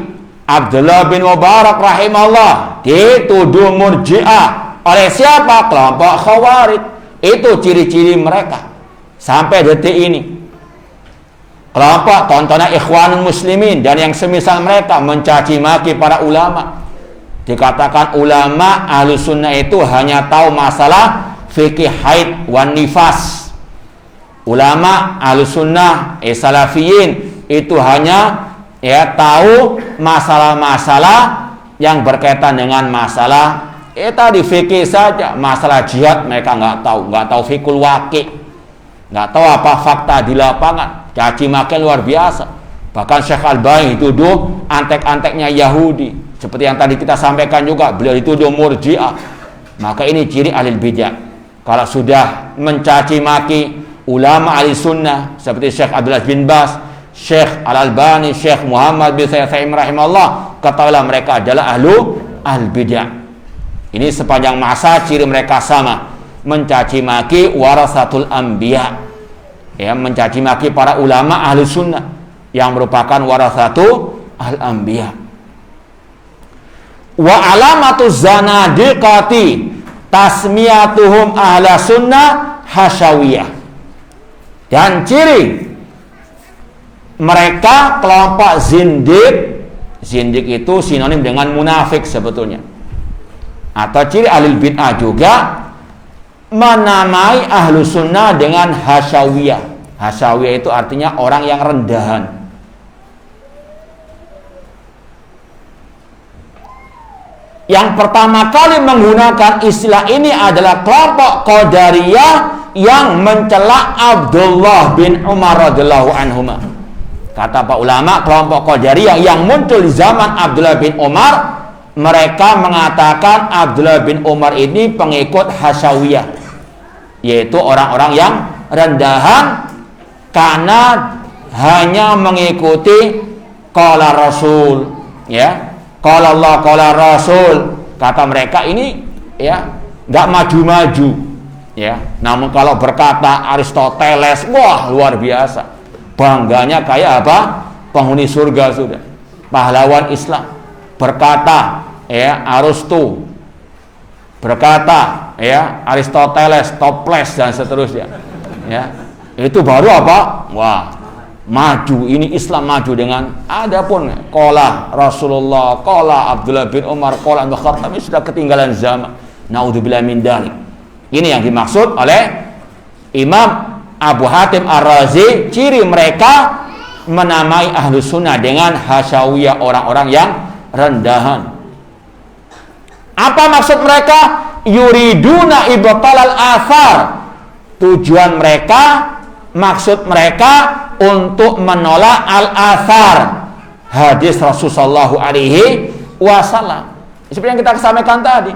Abdullah bin Mubarak rahimahullah dituduh murji'ah oleh siapa? Kelompok Khawarij. Itu ciri-ciri mereka sampai detik ini. Kelompok contohnya Ikhwanul Muslimin dan yang semisal mereka mencaci maki para ulama. Dikatakan ulama ahli sunnah itu hanya tahu masalah fikih haid wan nifas. Ulama ahli sunnah salafiyin itu hanya tahu masalah-masalah yang berkaitan dengan masalah tadi fikih saja. Masalah jihad mereka nggak tahu fikul waqi, nggak tahu apa fakta di lapangan. Caci maki luar biasa. Bahkan Syekh Al-Albani dituduh antek-anteknya Yahudi. Seperti yang tadi kita sampaikan juga, beliau dituduh murji'ah. Maka ini ciri ahli bidah. Kalau sudah mencaci maki ulama ahli sunnah seperti Syekh Abdullah bin Bas, Syekh Al-Albani, Syekh Muhammad bin Sa'im rahimahullah, ketahuilah mereka adalah ahli bidah. Ini sepanjang masa ciri mereka sama, mencaci maki warasatul anbiya. Mencaci maki para ulama ahli sunnah yang merupakan warasatu al-anbiya. Wa alamatu zanadiqati tasmiyatuhum ahla sunnah hasyawiyah. Dan ciri mereka kelompok zindik. Zindik itu sinonim dengan munafik sebetulnya. Atau ciri ahli bid'ah juga menamai ahlu sunnah dengan hasyawiyah. Hasyawiyah itu artinya orang yang rendahan. Yang pertama kali menggunakan istilah ini adalah kelompok Qadariyah yang mencela Abdullah bin Umar radhiyallahu anhuma. Kata para ulama, kelompok Qadariyah yang muncul di zaman Abdullah bin Umar mereka mengatakan Abdullah bin Umar ini pengikut Hasyawiyah, yaitu orang-orang yang rendahan karena hanya mengikuti qala Rasul, ya, qala Allah qala Rasul. Kata mereka ini ya nggak maju-maju, ya. Namun kalau berkata Aristoteles, wah luar biasa, bangganya kayak apa, penghuni surga sudah, pahlawan Islam. Berkata ya Aristo, berkata ya Aristoteles, toples dan seterusnya, ya, itu baru apa, wah maju, ini Islam maju. Dengan adapun qala Rasulullah, qala Abdullah bin Umar, qala Ibnu Khattab, ini sudah ketinggalan zaman. Naudzubillah min dzalik. Ini yang dimaksud oleh Imam Abu Hatim Ar-Razi, ciri mereka menamai ahlu sunnah dengan hasyawiyah, orang-orang yang rendahan. Apa maksud mereka? Yuriduna ibtalal athar. Tujuan mereka, maksud mereka untuk menolak al-athar, hadis Rasulullah SAW. Seperti yang kita sampaikan tadi,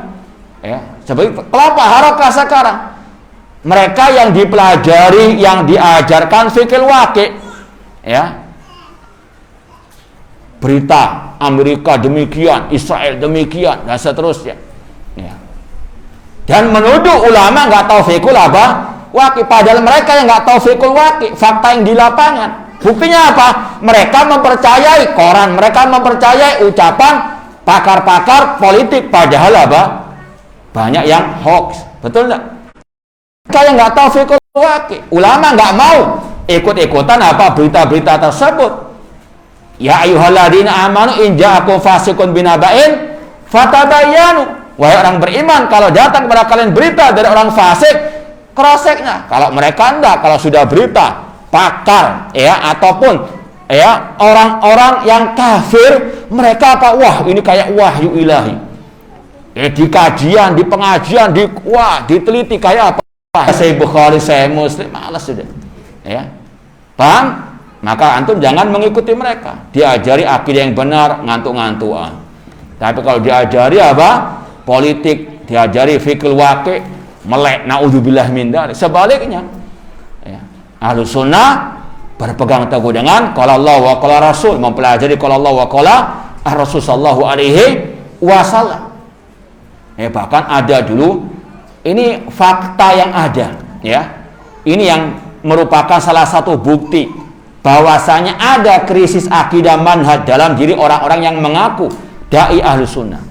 ya, seperti kelompok harokah sekarang, mereka yang dipelajari, yang diajarkan fikih waqi', ya, berita Amerika demikian, Israel demikian, dan seterusnya, ya. Dan menuduh ulama nggak tahu fikih apa waqi', padahal mereka yang nggak tahu fikih waqi', fakta yang di lapangan. Buktinya apa? Mereka mempercayai koran, mereka mempercayai ucapan pakar-pakar politik, padahal apa? Banyak yang hoax, betul nggak? Mereka yang nggak tahu fikih waqi', ulama nggak mau ikut-ikutan apa berita-berita tersebut. Ya ayyuhalladzina amanu in ja'akum fasiqun binaba'in fatabayyanu. Wahai orang beriman, kalau datang kepada kalian berita dari orang fasik, cross-checknya. Kalau mereka enggak, kalau sudah berita pakar ya ataupun ya orang-orang yang kafir, mereka apa? Wah, ini kayak wahyu ilahi. Di kajian, di pengajian, diteliti kayak apa? Saya Bukhari, saya Muslim, malas sudah. Ya. Paham? Maka antum jangan mengikuti mereka. Diajari akidah yang benar, ngantuk-ngantuan. Tapi kalau diajari apa? Politik, diajari fikih waqi', melek, naudzubillah min dzalik. Sebaliknya, ya, Ahlus Sunnah berpegang teguh dengan qala Allah wa qala Rasul, mempelajari qala Allah wa qala Rasul sallallahu alaihi wasallam. Ya, bahkan ada dulu, ini fakta yang ada, ya. Ini yang merupakan salah satu bukti bahwasanya ada krisis akidah manhaj dalam diri orang-orang yang mengaku dai Ahlus Sunnah.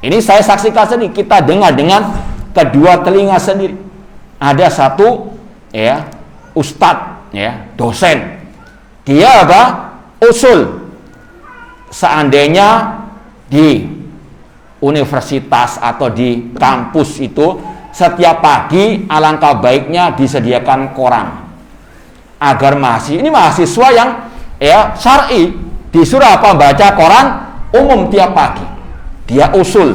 Ini saya saksikan sendiri, kita dengar dengan kedua telinga sendiri. Ada satu ya ustadz, ya, dosen, dia apa? Usul, seandainya di universitas atau di kampus itu setiap pagi alangkah baiknya disediakan koran agar mahasiswa yang ya syar'i disuruh apa? Baca koran umum tiap pagi. Dia usul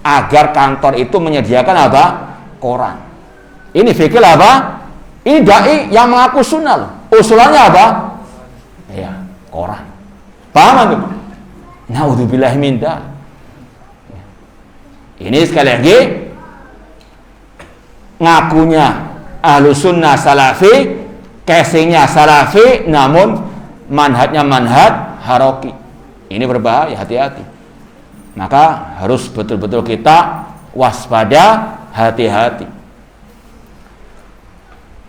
agar kantor itu menyediakan apa? Koran. Ini fikih apa? Ini dai yang mengaku sunnah loh. Usulannya apa? Ya, koran. Paham enggak? Naudzubillah min dzalik. Ini sekali lagi ngakunya Ahlus Sunnah Salafi, casingnya Salafi, namun manhajnya manhaj Haroki. Ini berbahaya, hati-hati. Maka harus betul-betul kita waspada, hati-hati.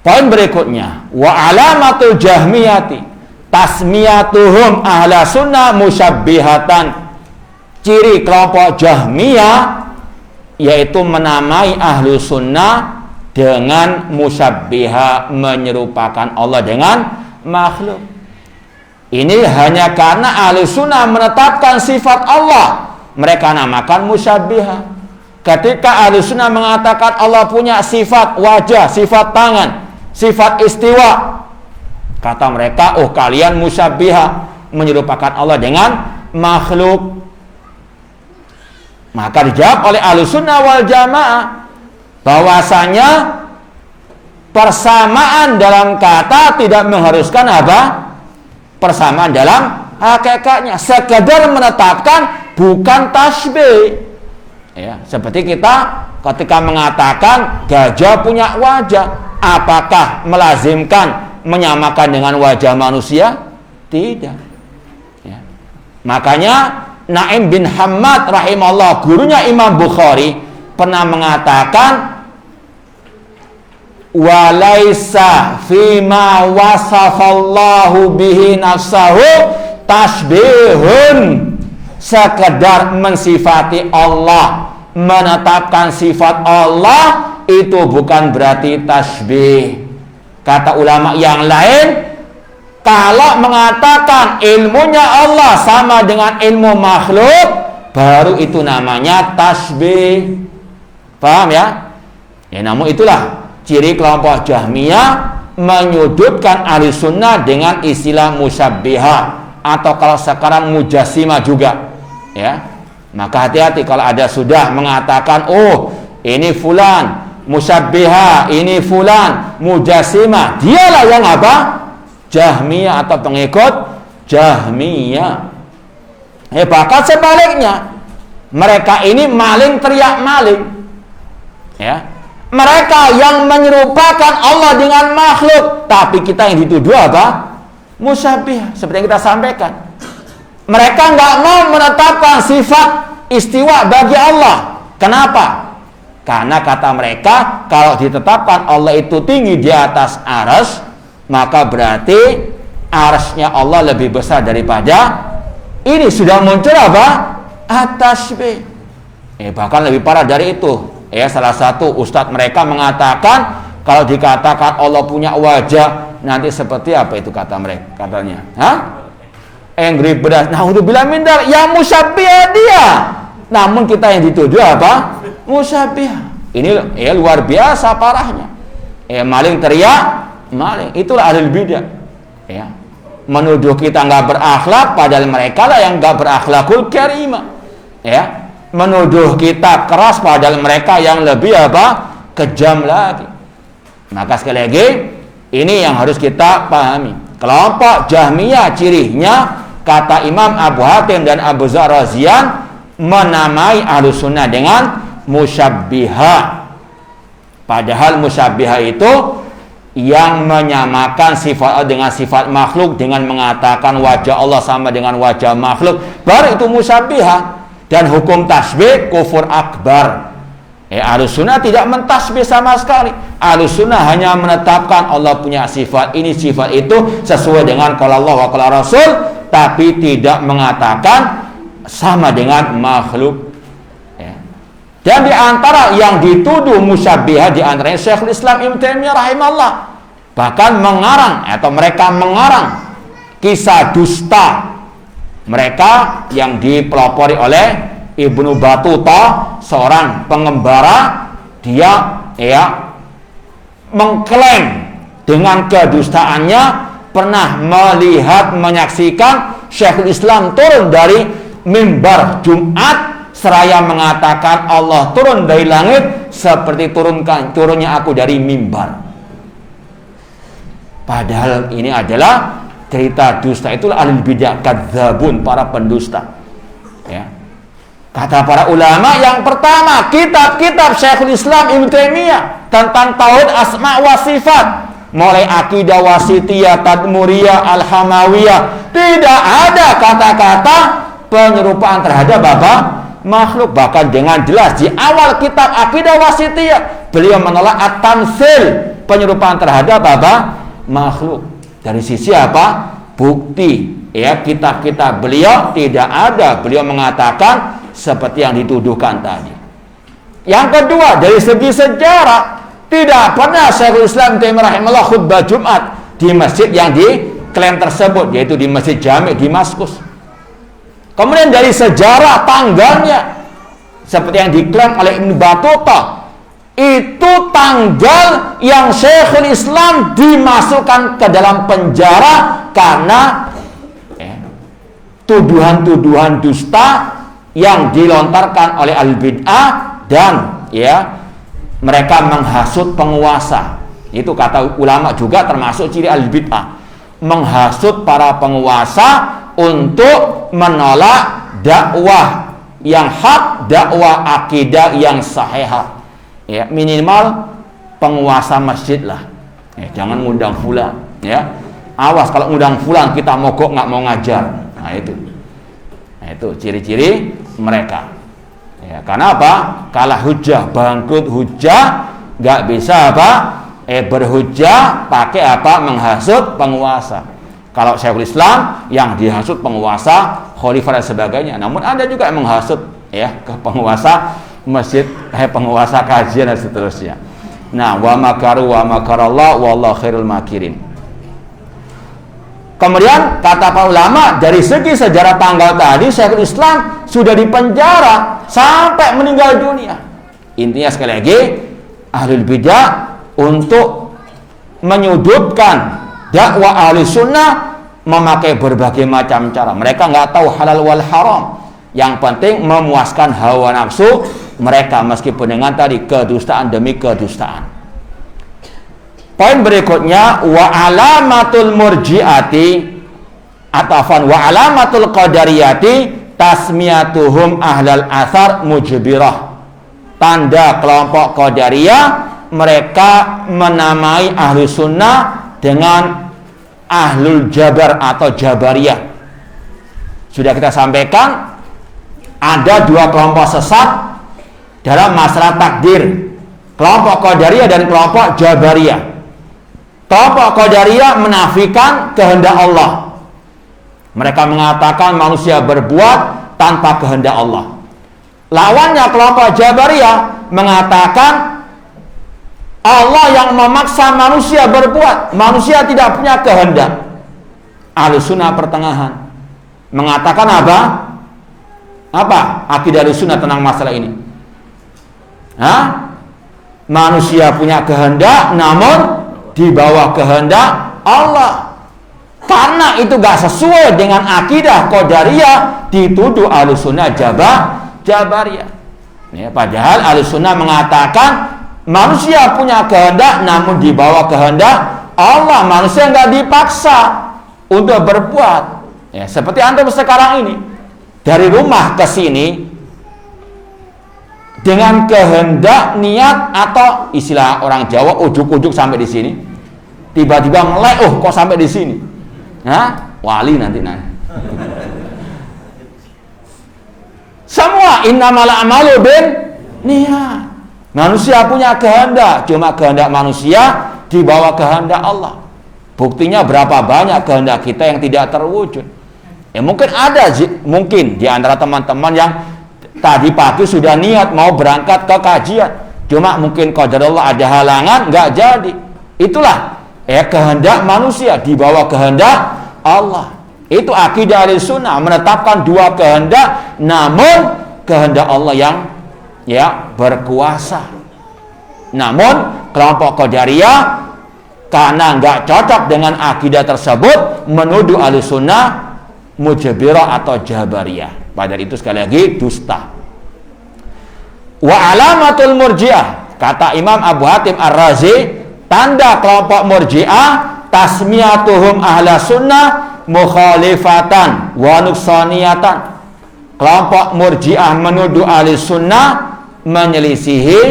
Poin berikutnya, wa alamatul jahmiyati tasmiyatuhum ahla sunnah musyabbihatan. Ciri kelompok Jahmiyah yaitu menamai ahlu sunnah dengan musyabbiha, menyerupakan Allah dengan makhluk. Ini hanya karena ahlu sunnah menetapkan sifat Allah, mereka namakan musyabbiha. Ketika ahlu sunnah mengatakan Allah punya sifat wajah, sifat tangan, sifat istiwa, kata mereka, oh kalian musyabbiha, menyerupakan Allah dengan makhluk. Maka dijawab oleh Ahlussunnah wal Jamaah bahwasanya persamaan dalam kata tidak mengharuskan apa? Persamaan dalam hakikatnya. Sekedar menetapkan bukan tasbih. Ya, seperti kita ketika mengatakan gajah punya wajah, apakah melazimkan menyamakan dengan wajah manusia? Tidak. Ya. Makanya Naim bin Hammad rahimahullah, gurunya Imam Bukhari, pernah mengatakan, walaisa fima wasafallahu bihi nafsahu tasbihun, sekedar mensifati Allah, menetapkan sifat Allah, itu bukan berarti tasbih. Kata ulama yang lain, kalau mengatakan ilmunya Allah sama dengan ilmu makhluk, baru itu namanya tasbih. Paham ya? Ya, namun itulah ciri kelompok Jahmiyah, menyudutkan ahli sunnah dengan istilah musyabbihah, atau kalau sekarang mujassimah juga. Ya, maka hati-hati kalau ada sudah mengatakan, oh ini fulan musyabbihah, ini fulan mujassimah, dialah yang apa? Jahmiyah atau pengikut Jahmiyah. Bahkan sebaliknya, mereka ini maling teriak maling. Ya, mereka yang menyerupakan Allah dengan makhluk, tapi kita yang dituduh apa? Musyabbihah, seperti yang kita sampaikan. Mereka nggak mau menetapkan sifat istiwa bagi Allah. Kenapa? Karena kata mereka, kalau ditetapkan Allah itu tinggi di atas arsy, maka berarti arsy-nya Allah lebih besar daripada ini. Sudah muncul apa? At-tasbih. Bahkan lebih parah dari itu. Salah satu ustadz mereka mengatakan, kalau dikatakan Allah punya wajah, nanti seperti apa itu kata mereka? Katanya, Angry Birds. Naudzubillah min dzalik, yang musyabbihah dia. Namun kita yang dituduh apa? Musyabbihah. Ini luar biasa parahnya. Maling teriak maling. Itulah ahlul bidah. Menuduh kita nggak berakhlak, padahal mereka lah yang nggak berakhlakul karimah. Menuduh kita keras, padahal mereka yang lebih apa? Kejam lagi. Maka sekali lagi, ini yang harus kita pahami. Kelompok Jahmiyah cirinya, kata Imam Abu Hatim dan Abu Zar Razian, menamai Ahlus Sunnah dengan musyabbihah. Padahal musyabbihah itu yang menyamakan sifat Allah dengan sifat makhluk, dengan mengatakan wajah Allah sama dengan wajah makhluk, baru itu musyabbihah. Dan hukum tasbih kufur akbar. Ahlus Sunnah tidak mentasbih sama sekali. Ahlus Sunnah hanya menetapkan Allah punya sifat ini, sifat itu sesuai dengan qala Allah wa qala Rasul, tapi tidak mengatakan sama dengan makhluk. Dan di antara yang dituduh musyabbihah, di antaranya Syekhul Islam Ibnu Taimiyah rahimahullah, bahkan mengarang atau mereka mengarang kisah dusta mereka yang dipelopori oleh Ibnu Battuta, seorang pengembara. Dia mengklaim dengan kedustaannya pernah melihat, menyaksikan Syekhul Islam turun dari mimbar Jumat seraya mengatakan Allah turun dari langit seperti turunnya aku dari mimbar. Padahal ini adalah cerita dusta. Itulah ahli bidah, kadzabun, para pendusta. Kata para ulama, yang pertama, kitab-kitab Syekhul Islam Ibnu Taimiyah tentang tauhid asma wa sifat, mulai akidah wasitiyah, tadmuriyah, al-hamawiyah, tidak ada kata-kata penyerupaan terhadap makhluk. Bahkan dengan jelas di awal kitab akidah wasitiyah, beliau menolak at-tamtsil, penyerupaan terhadap makhluk. Dari sisi apa? Bukti. Kitab-kitab beliau tidak ada beliau mengatakan seperti yang dituduhkan tadi. Yang kedua, dari segi sejarah, tidak pernah Syekhul Islam Taimiyah rahimahullah khutbah Jumat di masjid yang diklaim tersebut, yaitu di Masjid Jami' Damaskus. Kemudian dari sejarah tanggalnya, seperti yang diklaim oleh Ibnu Battuta, itu tanggal yang Syekhul Islam dimasukkan ke dalam penjara karena tuduhan-tuduhan dusta yang dilontarkan oleh al-bid'ah, dan mereka menghasut penguasa. Itu kata ulama juga termasuk ciri al-bid'ah, menghasut para penguasa untuk menolak dakwah yang hak, dakwah akidah yang sahih. Ya, minimal penguasa masjid lah. Ya, jangan ngundang fulan, ya. Awas kalau ngundang fulan kita mogok nggak mau ngajar. Nah itu ciri-ciri mereka. Ya, karena apa? Kalah hujah, bangkrut hujah, nggak bisa apa? Berhujah pakai apa? Menghasut penguasa. Kalau Syekhul Islam yang dihasut penguasa, khalifah dan sebagainya. Namun ada juga yang menghasut ya ke penguasa masjid, penguasa kajian dan seterusnya. Nah, wa makaru wa makarallah wallahu khairul makirin. Kemudian kata para ulama, dari segi sejarah tanggal tadi Syekhul Islam sudah dipenjara sampai meninggal dunia. Intinya sekali lagi, ahlul bidah untuk menyudutkan dakwah ahli sunnah memakai berbagai macam cara. Mereka nggak tahu halal wal haram. Yang penting memuaskan hawa nafsu mereka meskipun dengan tadi kedustaan demi kedustaan. Poin berikutnya, wa alamatul murji'ati atafan wa alamatul qadariyati tasmiyatuhum ahlal athar mujbirah. Tanda kelompok qadariyah, mereka menamai ahli sunnah dengan ahlul jabar atau jabariyah. Sudah kita sampaikan, ada dua kelompok sesat dalam masalah takdir, kelompok qadariyah dan kelompok jabariyah. Kelompok qadariyah menafikan kehendak Allah. Mereka mengatakan manusia berbuat tanpa kehendak Allah. Lawannya kelompok jabariyah mengatakan Allah yang memaksa manusia berbuat. Manusia tidak punya kehendak. Ahlus sunnah pertengahan mengatakan apa? Apa akidah Ahlus sunnah tentang masalah ini? Manusia punya kehendak, namun di bawah kehendak Allah. Karena itu gak sesuai dengan akidah qadariyah, dituduh Ahlus sunnah jabariyah. Ya, padahal Ahlus sunnah mengatakan manusia punya kehendak, namun di bawah kehendak Allah. Manusia nggak dipaksa untuk berbuat. Ya, seperti antum sekarang ini dari rumah ke sini dengan kehendak, niat, atau istilah orang Jawa ujuk-ujuk sampai di sini, tiba-tiba melek, kok sampai di sini? Wali nanti. Semua innamal a'malu bin niat. Manusia punya kehendak, cuma kehendak manusia di bawah kehendak Allah. Buktinya berapa banyak kehendak kita yang tidak terwujud. Ya mungkin ada, mungkin di antara teman-teman yang tadi pagi sudah niat mau berangkat ke kajian, cuma mungkin qadarullah ada halangan, nggak jadi. Itulah kehendak manusia di bawah kehendak Allah. Itu akidah Ahlus sunnah, menetapkan dua kehendak, namun kehendak Allah yang berkuasa. Namun kelompok qadariyah karena nggak cocok dengan akidah tersebut menuduh Ahlus sunnah mujbirah atau jabariyah. Padahal itu sekali lagi dusta. Wa alamatul murji'ah, kata Imam Abu Hatim Ar-Razi, tanda kelompok murji'ah tasmiyatuhum ahla sunnah mukhalifatan wa nuksaniyatan. Kelompok murji'ah menuduh ahli sunnah menyelisihi,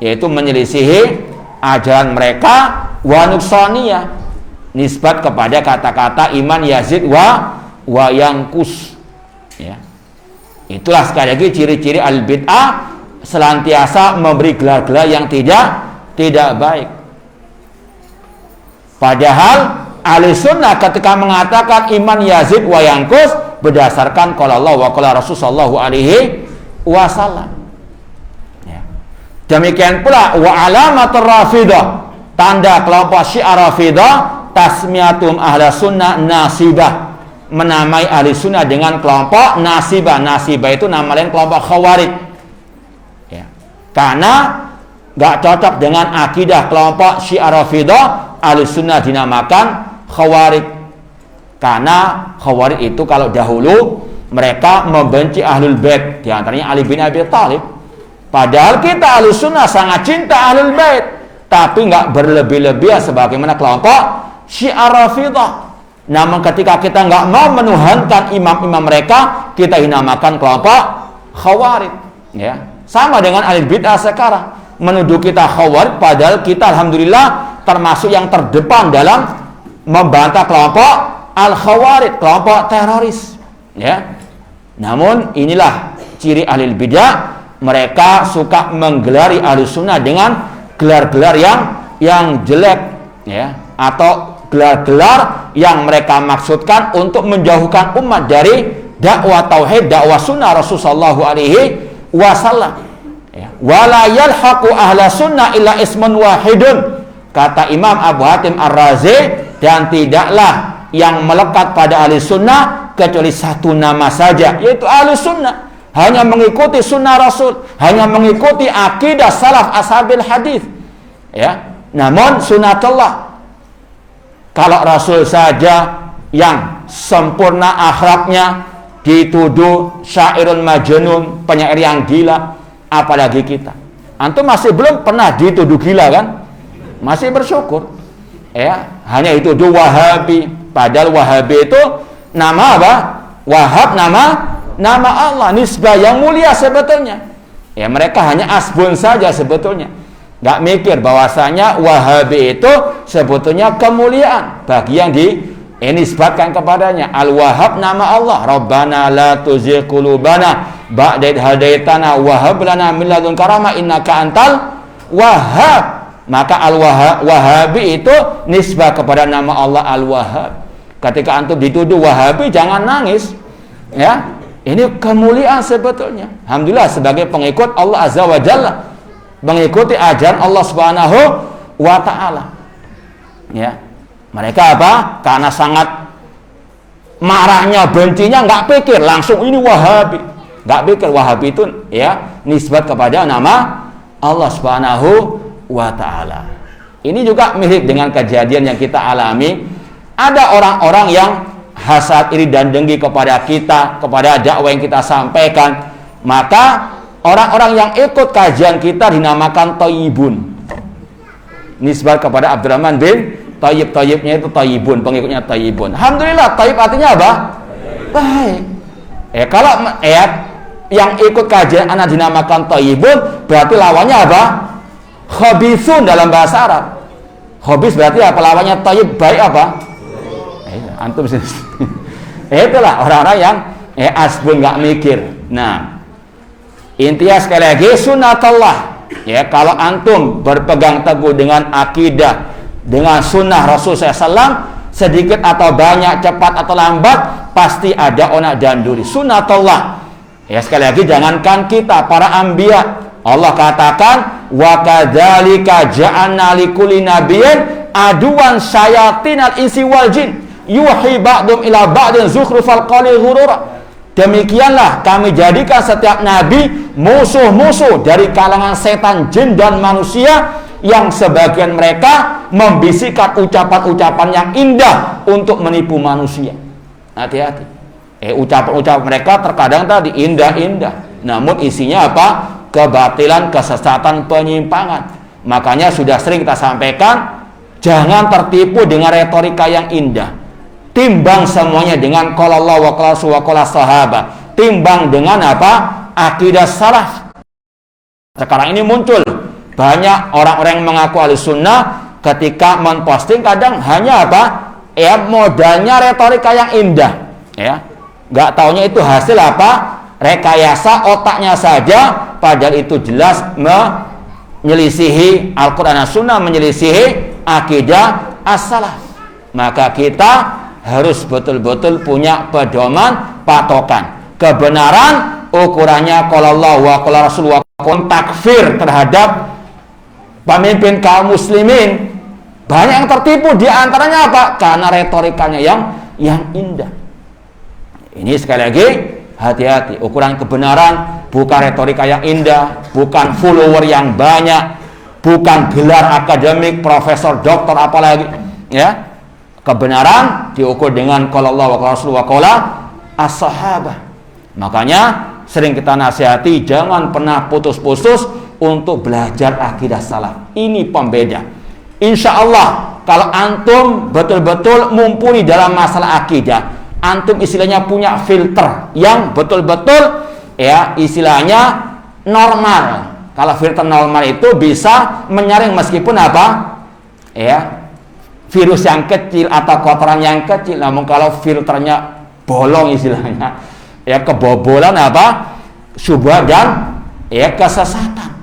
yaitu menyelisihi ajaran mereka, wa nuksaniyah, nisbat kepada kata-kata iman yazid wa yankus. Ya. Itulah sekali lagi ciri-ciri al-bid'ah, senantiasa memberi gelar-gelar yang tidak baik. Padahal ahli sunnah ketika mengatakan iman yazid wa yankus berdasarkan qala Allah wa qala Rasul sallallahu alaihi wasallam. Ya. Demikian pula wa alamatur rafidah, tanda kelompok Syiah Rafidah tasmiyatum ahla sunnah nasibah, menamai ahli sunnah dengan kelompok nasibah. Nasibah itu nama lain kelompok khawarij. Ya. Karena gak cocok dengan akidah kelompok Syiah Rafidah, ahli sunnah dinamakan khawarij. Karena khawarij itu kalau dahulu mereka membenci ahlul bait, diantaranya Ali bin Abi Thalib. Padahal kita ahli sunnah sangat cinta ahlul bait, tapi gak berlebih-lebihan sebagaimana kelompok Syiah Rafidah. Namun ketika kita nggak mau menuhankan imam-imam mereka, kita dinamakan kelompok khawarij. Ya, sama dengan ahli bid'ah sekarang, menuduh kita khawarij, padahal kita alhamdulillah termasuk yang terdepan dalam membantah kelompok al-khawarij, kelompok teroris. Ya, namun inilah ciri ahli bid'ah, mereka suka menggelari ahli sunnah dengan gelar-gelar yang jelek, ya, atau gelar-gelar yang mereka maksudkan untuk menjauhkan umat dari dakwah tauhid, dakwah sunnah Rasulullah sallallahu alaihi wasallam. Ya. Wala yalhaqu ahla sunnah illa ismun wahidun, kata Imam Abu Hatim Ar-Razi, dan tidaklah yang melekat pada ahli sunnah kecuali satu nama saja, yaitu ahli sunnah, hanya mengikuti sunnah Rasul, hanya mengikuti akidah salaf ashabil hadis. Ya, namun sunatullah, kalau Rasul saja yang sempurna akhlaknya dituduh syairun majnun, penyair yang gila, apalagi kita. Antum masih belum pernah dituduh gila kan? Masih bersyukur. Ya, hanya dituduh Wahabi, padahal Wahabi itu nama apa? Wahab, nama Allah, nisbah yang mulia sebetulnya. Ya, mereka hanya asbun saja sebetulnya. Nggak mikir bahwasanya Wahabi itu sebetulnya kemuliaan bagi yang dinisbatkan kepadanya. Al-Wahhab nama Allah, Rabbana la tuzigh qulubana ba'da idh hadaitana wa hab lana min ladunka rahmah innaka antal Wahhab. Maka Al-Wahabi itu nisbah kepada nama Allah Al-Wahhab. Ketika antum dituduh Wahabi, jangan nangis. Ya, ini kemuliaan sebetulnya. Alhamdulillah sebagai pengikut Allah Azza wa Jalla, mengikuti ajaran Allah Subhanahu wa ta'ala. Ya. Mereka apa? Karena sangat marahnya, bencinya, nggak pikir langsung ini Wahabi. Nggak pikir Wahabi itu ya nisbat kepada nama Allah Subhanahu wa ta'ala. Ini juga mirip dengan kejadian yang kita alami. Ada orang-orang yang hasad, iri dan dengki kepada kita, kepada dakwah yang kita sampaikan. Maka orang-orang yang ikut kajian kita dinamakan Thayyibun, nisbat kepada Abdurrahman bin Thayyib. Thayyibnya itu Thayyibun, pengikutnya Thayyibun. Alhamdulillah, Thayyib artinya apa? Baik. Kalau yang ikut kajian anak dinamakan Thayyibun, berarti lawannya apa? Khabithun dalam bahasa Arab. Khabith berarti apa? Lawannya Thayyib, baik apa? Antum itulah orang-orang yang asbun, nggak mikir. Nah, intinya sekali lagi sunatullah. Ya, kalau antum berpegang teguh dengan akidah, dengan sunnah Rasul SAW, sedikit atau banyak, cepat atau lambat, pasti ada onak dan duri. Sunatullah. Ya, sekali lagi, jangankan kita, para anbiya, Allah katakan, wa kadzalika ja'alna likulli nabiyyin aduwan syayatinal insi wal jin yuhi ba'dum ila ba'din zukhrufal qawli ghurura. Demikianlah kami jadikan setiap nabi musuh-musuh dari kalangan setan, jin dan manusia, yang sebagian mereka membisikkan ucapan-ucapan yang indah untuk menipu manusia. Hati-hati. Ucapan-ucapan mereka terkadang tadi indah-indah, namun isinya apa? Kebatilan, kesesatan, penyimpangan. Makanya sudah sering kita sampaikan, jangan tertipu dengan retorika yang indah. Timbang semuanya dengan qala Allah wa qala Rasul wa qala sahabat. Timbang dengan apa? Akidah salaf. Sekarang ini muncul banyak orang-orang yang mengaku ahli sunnah, ketika memposting kadang hanya apa? Modalnya retorika yang indah. Ya, nggak taunya itu hasil apa? Rekayasa otaknya saja, padahal itu jelas menyelisihi Al-Quran dan Sunnah, menyelisihi akidah as-salaf. Maka kita harus betul-betul punya pedoman, patokan. Kebenaran ukurannya qala Allah wa qala Rasul wa qala. Takfir terhadap pemimpin kaum muslimin, banyak yang tertipu, di antaranya apa? Karena retorikanya yang indah. Ini sekali lagi, hati-hati. Ukuran kebenaran bukan retorika yang indah, bukan follower yang banyak, bukan gelar akademik, profesor, doktor, apalagi. Ya, kebenaran diukur dengan qala Allah wa qala Rasul wa qala as-sahabah. Makanya sering kita nasihati, jangan pernah putus-putus untuk belajar akidah salaf. Ini pembeda. Insya Allah kalau antum betul-betul mumpuni dalam masalah akidah, antum istilahnya punya filter yang betul-betul ya istilahnya normal. Kalau filter normal itu bisa menyaring meskipun apa? Ya, virus yang kecil atau kotoran yang kecil. Namun kalau filternya bolong istilahnya, ya kebobolan apa? Syubhat dan ya kesesatan.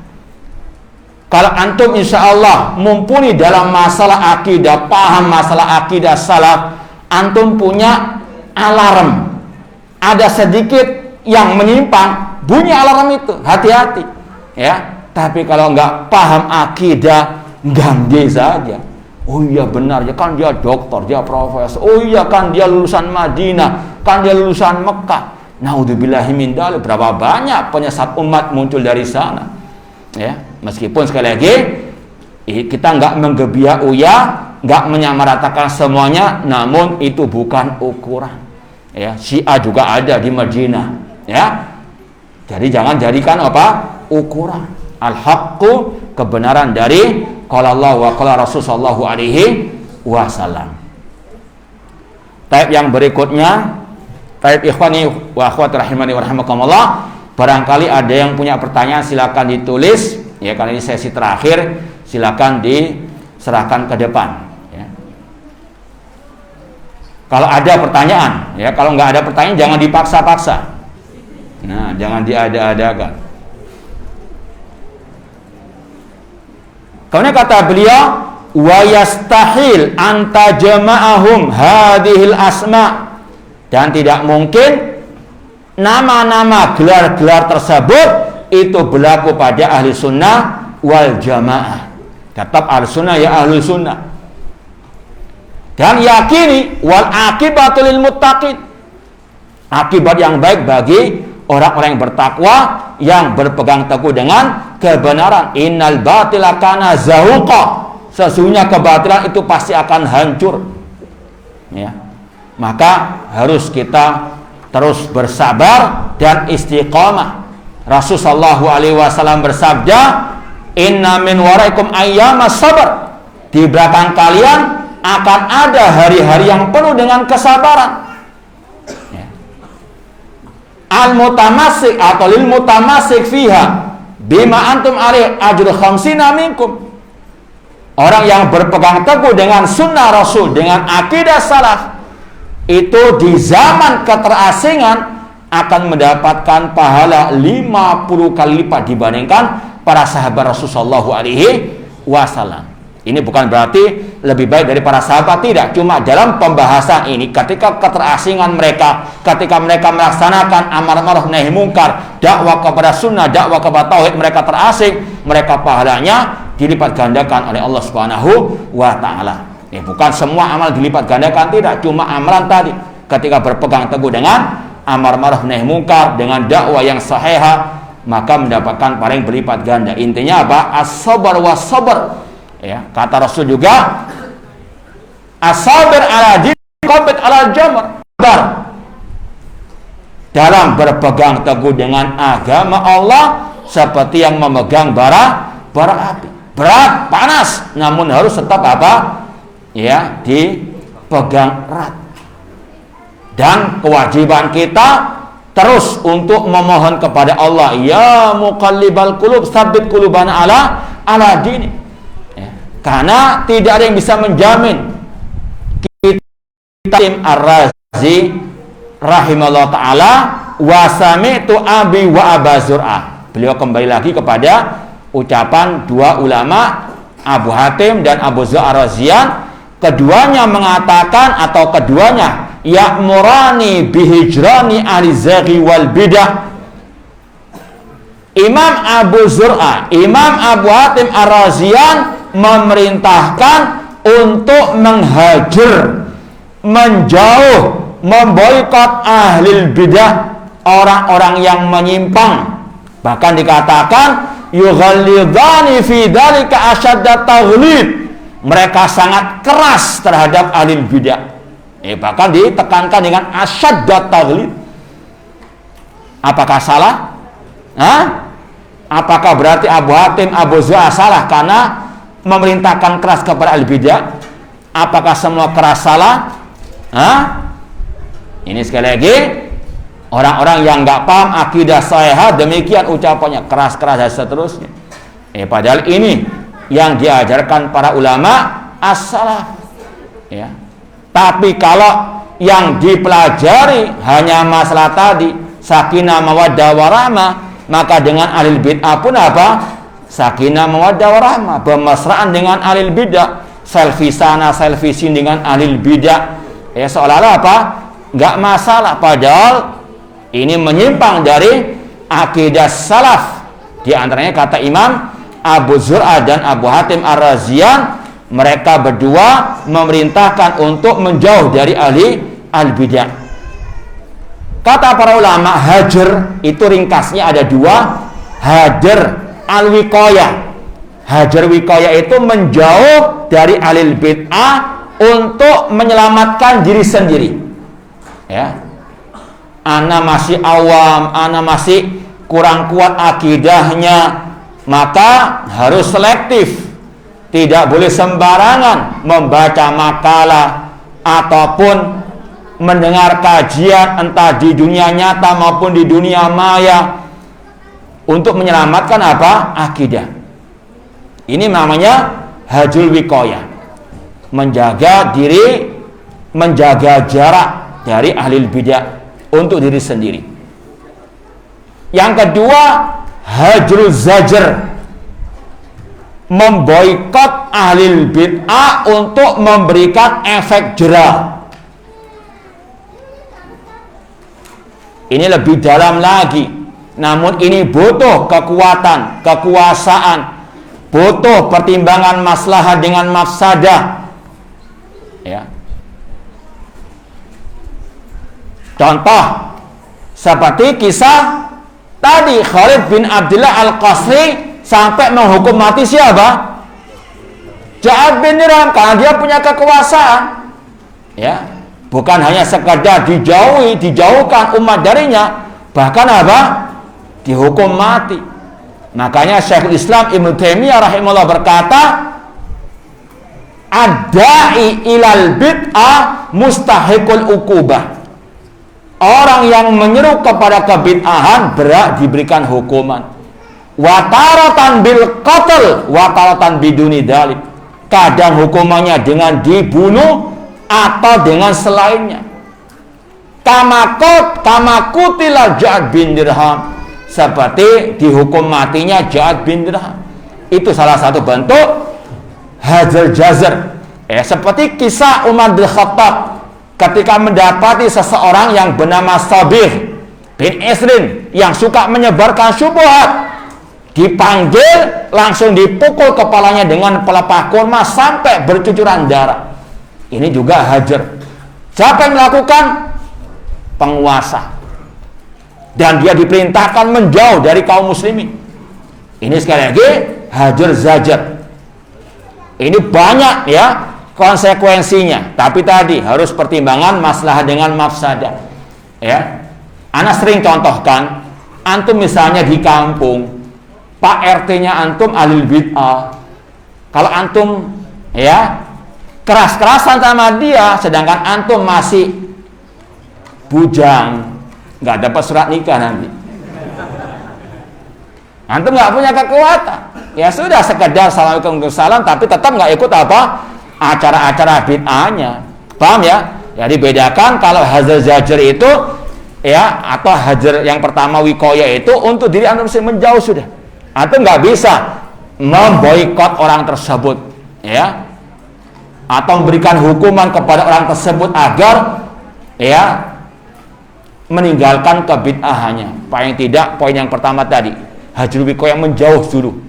Kalau antum insya Allah mumpuni dalam masalah akidah, paham masalah akidah salaf, antum punya alarm. Ada sedikit yang menyimpang, bunyi alarm itu, hati-hati. Ya, tapi kalau nggak paham akidah, gangge saja. Oh iya benar ya, kan dia dokter, dia profesor. Oh iya kan dia lulusan Madinah, kan dia lulusan Mekah. Naudzubillahi min dzalik. Berapa banyak penyesat umat muncul dari sana. Ya, meskipun sekali lagi kita nggak menggebiak-uya, nggak menyamaratakan semuanya, namun itu bukan ukuran. Ya, Syiah juga ada di Madinah. Ya, jadi jangan jadikan apa ukuran. Al-haqqu, kebenaran dari qala Allah wa qala Rasul sallallahu alaihi wasallam. Taib yang berikutnya, taib ikhwani wa akhwati rahimani wa rahimakumullah. Barangkali ada yang punya pertanyaan, silakan ditulis ya, karena ini sesi terakhir, silakan diserahkan ke depan ya. Kalau ada pertanyaan ya, kalau nggak ada pertanyaan jangan dipaksa-paksa. Nah, jangan diada-adakan. Kemudian kata beliau, wa yastahil anta jama'ahum hadhil asma, dan tidak mungkin nama-nama gelar-gelar tersebut itu berlaku pada ahli sunnah wal jamaah. Tetap ahli sunnah ya ahli sunnah. Dan yakini wal akibatul lil muttaqin, akibat yang baik bagi orang-orang yang bertakwa, yang berpegang teguh dengan kebenaran. Innal batila kana zahuqa, sesungguhnya kebatilan itu pasti akan hancur ya. Maka harus kita terus bersabar dan istiqamah. Rasulullah SAW bersabda, inna min waraikum ayyamas sabar, di belakang kalian akan ada hari-hari yang penuh dengan kesabaran ya. Al-mutamassik atau lil mutamassik fiha bima antum alaih ajru khamsina minkum, orang yang berpegang teguh dengan sunnah Rasul, dengan akidah salaf, itu di zaman keterasingan akan mendapatkan pahala 50 kali lipat dibandingkan para sahabat Rasulullah SAW. Ini bukan berarti lebih baik dari para sahabat, tidak. Cuma dalam pembahasan ini, ketika keterasingan mereka, ketika mereka melaksanakan amar ma'ruf nahi mungkar, dakwah kepada sunnah, dakwah kepada tauhid, mereka terasing, mereka pahalanya dilipat gandakan oleh Allah Subhanahu wa Ta'ala. Bukan semua amal dilipat gandakan, tidak. Cuma amalan tadi, ketika berpegang teguh dengan amar ma'ruf nahi mungkar, dengan dakwah yang sahihah, maka mendapatkan pahala yang berlipat ganda. Intinya apa? As-sabar was sabar ya. Kata Rasul juga, as-sabir ala din qabit ala jamr, dalam berpegang teguh dengan agama Allah seperti yang memegang bara api. Berat, panas, namun harus tetap apa? Ya, dipegang erat. Dan kewajiban kita terus untuk memohon kepada Allah, ya muqallibal qulub tsabbit qulubana ala dini ya. Karena tidak ada yang bisa menjamin. Kita Ar-Razi rahimahullah ta'ala, wa sami'tu abi wa aba zur'ah. Beliau kembali lagi kepada ucapan dua ulama, Abu Hatim dan Abu Zur'ah Razian. Keduanya mengatakan, atau keduanya ya'murani bihijrani ahli zaghi wal bidah. Imam Abu Zur'ah, Imam Abu Hatim Ar-Razian memerintahkan untuk menghajar, menjauh, memboikot ahli bidah, orang-orang yang menyimpang. Bahkan dikatakan yughallidhani fi dzalika asyadda taghlid, mereka sangat keras terhadap ahli bidah. Bahkan ditekankan dengan asyadda taghlid. Apakah salah? Apakah berarti Abu Hatim, Abu Zur'ah salah karena memerintahkan keras kepada ahli bidah? Apakah semua keras salah? Ini sekali lagi orang-orang yang nggak paham akidah sahihah, demikian ucapannya keras-keras dan seterusnya. Padahal ini yang diajarkan para ulama as-salaf. Ya. Tapi kalau yang dipelajari hanya masalah tadi sakinah mawaddah warahmah, maka dengan ahlul bid'ah pun apa? Sakinah mawaddah warahmah, bermesraan dengan ahlul bid'ah, selfie sana selfie sini dengan ahlul bid'ah. Seolah-olah apa? Nggak masalah, padahal ini menyimpang dari akidah salaf. Di antaranya kata Imam Abu Zur'ah dan Abu Hatim Ar-Razian, mereka berdua memerintahkan untuk menjauh dari ahli al-bid'ah. Kata para ulama, hajar itu ringkasnya ada dua. Hajar al-wiqayah. Hajar wiqayah itu menjauh dari ahli bid'ah untuk menyelamatkan diri sendiri. Ya. Ana masih awam, ana masih kurang kuat akidahnya, maka harus selektif. Tidak boleh sembarangan membaca makalah ataupun mendengar kajian entah di dunia nyata maupun di dunia maya untuk menyelamatkan apa? Akidah. Ini namanya hajul wiqayah. Menjaga diri, menjaga jarak dari ahli bid'ah untuk diri sendiri. Yang kedua, hajrul zajr, memboikot ahli bid'ah untuk memberikan efek jera. Ini lebih dalam lagi, namun ini butuh kekuatan, kekuasaan, butuh pertimbangan maslahat dengan mafsadah. Ya. Contoh seperti kisah tadi Khalid bin Abdullah Al-Qasri sampai menghukum mati siapa? Ja'ad bin Dirham, karena dia punya kekuasaan. Ya, bukan hanya sekadar dijauhkan umat darinya, bahkan apa? Dihukum mati. Makanya Syekhul Islam Ibnu Taimiyah rahimahullah berkata, "Ad-da'i ilal bid'ah mustahiqul uqubah." Orang yang menyeru kepada kebid'ahan berat diberikan hukuman. Wataratan bil qatl, wataratan biduni dalik. Kadang hukumannya dengan dibunuh atau dengan selainnya. Kamakutilah Ja'ad bin Dirham, seperti dihukum matinya Ja'ad bin Dirham. Itu salah satu bentuk hajar jazar. Seperti kisah Umar bin Khattab ketika mendapati seseorang yang bernama Sabih bin Isrin yang suka menyebarkan syubhat, dipanggil, langsung dipukul kepalanya dengan pelepah kurma sampai bercucuran darah. Ini juga hajar. Siapa yang melakukan? Penguasa. Dan dia diperintahkan menjauh dari kaum muslimin. Ini sekali lagi hajar zajar. Ini banyak ya konsekuensinya, tapi tadi harus pertimbangan maslahat dengan mafsadah. Ya, ana sering contohkan, antum misalnya di kampung, Pak RT-nya antum ahlul bid'ah. Kalau antum ya keras-kerasan sama dia, sedangkan antum masih bujang, nggak dapat surat nikah nanti. Antum nggak punya kekuatan. Ya sudah, sekedar assalamualaikum salam, tapi tetap nggak ikut apa? Acara-acara bid'ahnya. Paham ya? Jadi bedakan kalau hajar zajar itu ya, atau hajar yang pertama wiqayah itu untuk diri antum menjauh sudah. Antum nggak bisa memboikot orang tersebut ya, atau memberikan hukuman kepada orang tersebut agar ya meninggalkan kebid'ahannya. Paling tidak poin yang pertama tadi, hajar wiqayah menjauh dulu.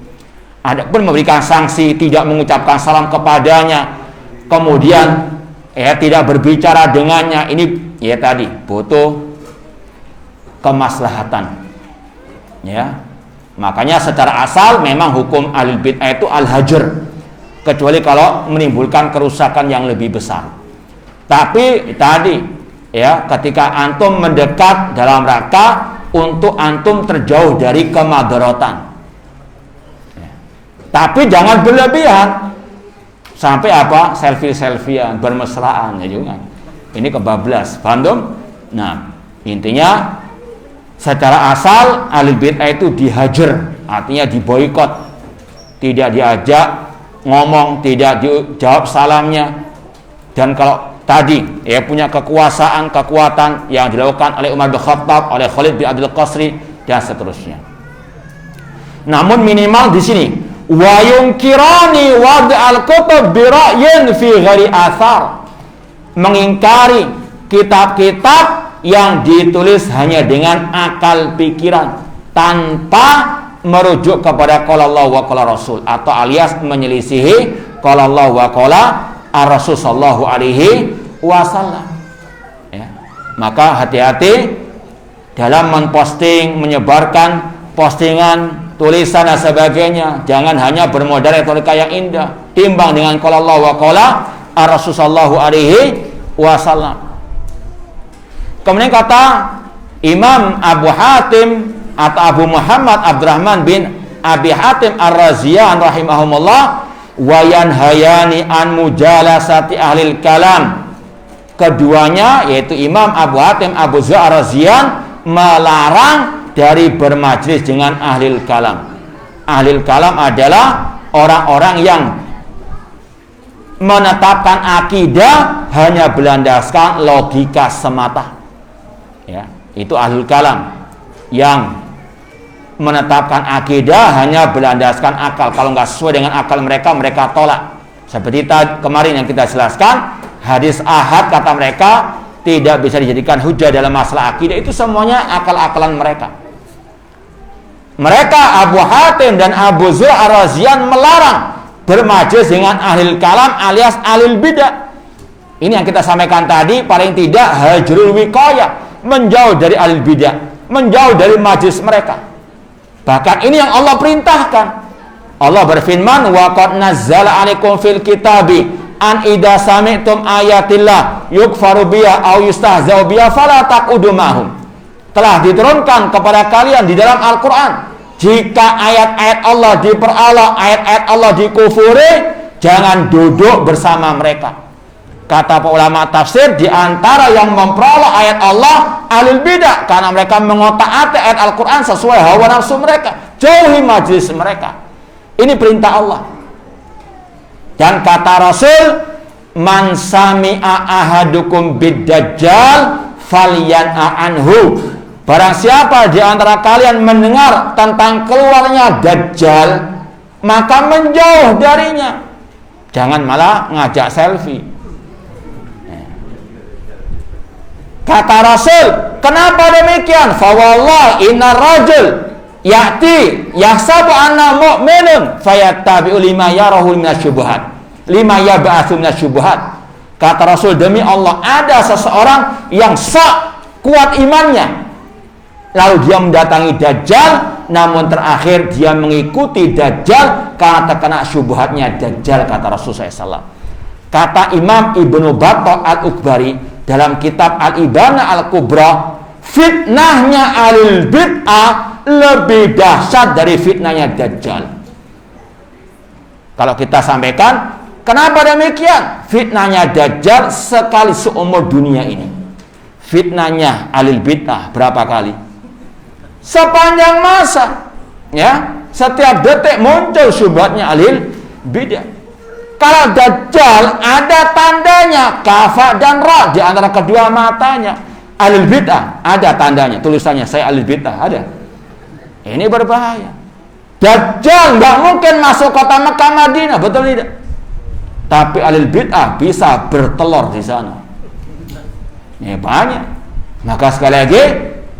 Adapun memberikan sanksi, tidak mengucapkan salam kepadanya, kemudian tidak berbicara dengannya, ini ya tadi butuh kemaslahatan. Ya. Makanya secara asal memang hukum ahlul bid'ah itu al-hajar, kecuali kalau menimbulkan kerusakan yang lebih besar. Tapi tadi ya, ketika antum mendekat dalam rangka untuk antum terjauh dari kemadaratan. Ya. Tapi jangan berlebihan. Sampai apa? Selfie-selfiean, bermesraan ya juga. Ini kebablas, paham dong? Nah, intinya secara asal ahlul bid'ah itu dihajar, artinya diboikot, tidak diajak ngomong, tidak dijawab salamnya. Dan kalau tadi ya punya kekuatan yang dilakukan oleh Umar bin Khattab, oleh Khalid bin Abdul Qasri dan seterusnya. Namun minimal di sini wa yunkirani wad al-kutub bi ra'yin fi ghairi athar, mengingkari kitab-kitab yang ditulis hanya dengan akal pikiran tanpa merujuk kepada qala Allah wa qala Rasul, atau alias menyelisihi qala Allah wa qala Ar-Rasul sallallahu alaihi wasallam. Ya. Maka hati-hati dalam memposting, menyebarkan postingan, tulisan dan sebagainya. Jangan hanya bermodal retorika yang indah, timbang dengan qala Allah wa qala Ar-Rasul sallallahu alaihi wasallam. Kemudian kata Imam Abu Hatim atau Abu Muhammad Abdurrahman bin Abi Hatim Ar-Raziyan rahimahumullah, wa yanhayani an mujalasati ahlil kalam. Keduanya yaitu Imam Abu Hatim Abu Zur'ah Ar-Raziyan melarang dari bermajlis dengan ahlil kalam. Ahlil kalam adalah orang-orang yang menetapkan akidah hanya berlandaskan logika semata. Ya, itu ahlul kalam yang menetapkan akidah hanya berlandaskan akal. Kalau nggak sesuai dengan akal mereka, mereka tolak. Seperti kemarin yang kita jelaskan, hadis ahad kata mereka tidak bisa dijadikan hujah dalam masalah akidah. Itu semuanya akal-akalan mereka. Mereka Abu Hatim dan Abu Zur'ah Ar-Raziyan melarang bermajlis dengan ahlul kalam alias ahlul bidah. Ini yang kita sampaikan tadi, paling tidak hajrul wiqayah, menjauh dari ahlul bidah, menjauh dari majlis mereka. Bahkan ini yang Allah perintahkan. Allah berfirman, wa qad nazzala 'alaikum fil kitabi an idza sami'tum ayatillah yukfaru biha aw yustahza'u biha fala taqudu mahum. Telah diturunkan kepada kalian di dalam Al-Quran, jika ayat-ayat Allah diperalah, ayat-ayat Allah dikufuri, jangan duduk bersama mereka. Kata para ulama tafsir, di antara yang memperalah ayat Allah ahlul bidah, karena mereka mengotak-atik ayat Al-Quran sesuai hawa nafsu mereka. Jauhi majlis mereka. Ini perintah Allah. Dan kata Rasul, man sami'a ahadukum bid-dajjal falyan'a anhu. Barang siapa di antara kalian mendengar tentang keluarnya Dajjal, maka menjauh darinya. Jangan malah ngajak selfie. Kata Rasul, kenapa demikian? Fa wallahi innar rajul ya'ti yahsabu anna mu'minun fayattabi'u lima yarahu minasyubuhat, lima yab'atsu minasyubuhat. Kata Rasul, demi Allah, ada seseorang yang sok kuat imannya, lalu dia mendatangi Dajjal, namun terakhir dia mengikuti Dajjal karena terkena syubhatnya Dajjal, kata Rasulullah SAW. Kata Imam Ibnu Battah Al-Ukbari dalam kitab Al-Ibana Al-Kubra, fitnahnya ahlul bid'ah lebih dahsyat dari fitnahnya Dajjal. Kalau kita sampaikan, kenapa demikian? Fitnahnya Dajjal sekali seumur dunia ini. Fitnahnya ahlul bid'ah berapa kali? Sepanjang masa, ya, setiap detik muncul syubhatnya ahlul bidah. Kalau Dajjal ada tandanya kafa dan ra di antara kedua matanya. Ahlul bidah ada tandanya, tulisannya saya ahlul bidah ada. Ini berbahaya. Dajjal nggak mungkin masuk kota Mekah Madinah, betul tidak? Tapi ahlul bidah bisa bertelur di sana. Ini banyak. Maka sekali lagi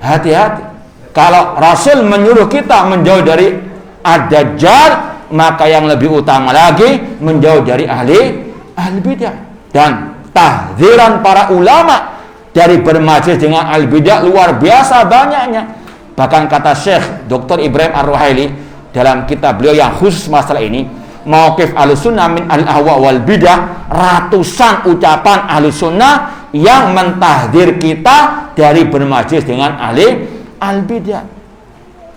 hati-hati. Kalau Rasul menyuruh kita menjauh dari Ad-Dajjal, maka yang lebih utama lagi menjauh dari ahli bidah. Dan tahdziran para ulama dari bermajlis dengan ahli bidah luar biasa banyaknya. Bahkan kata Syekh Dr. Ibrahim Ar-Ruhaili dalam kitab beliau yang khusus masalah ini, Mauqif Ahlussunnah min al-ahwa wal bidah, ratusan ucapan Ahlussunnah yang mentahdzir kita dari bermajlis dengan ahli al-bidah.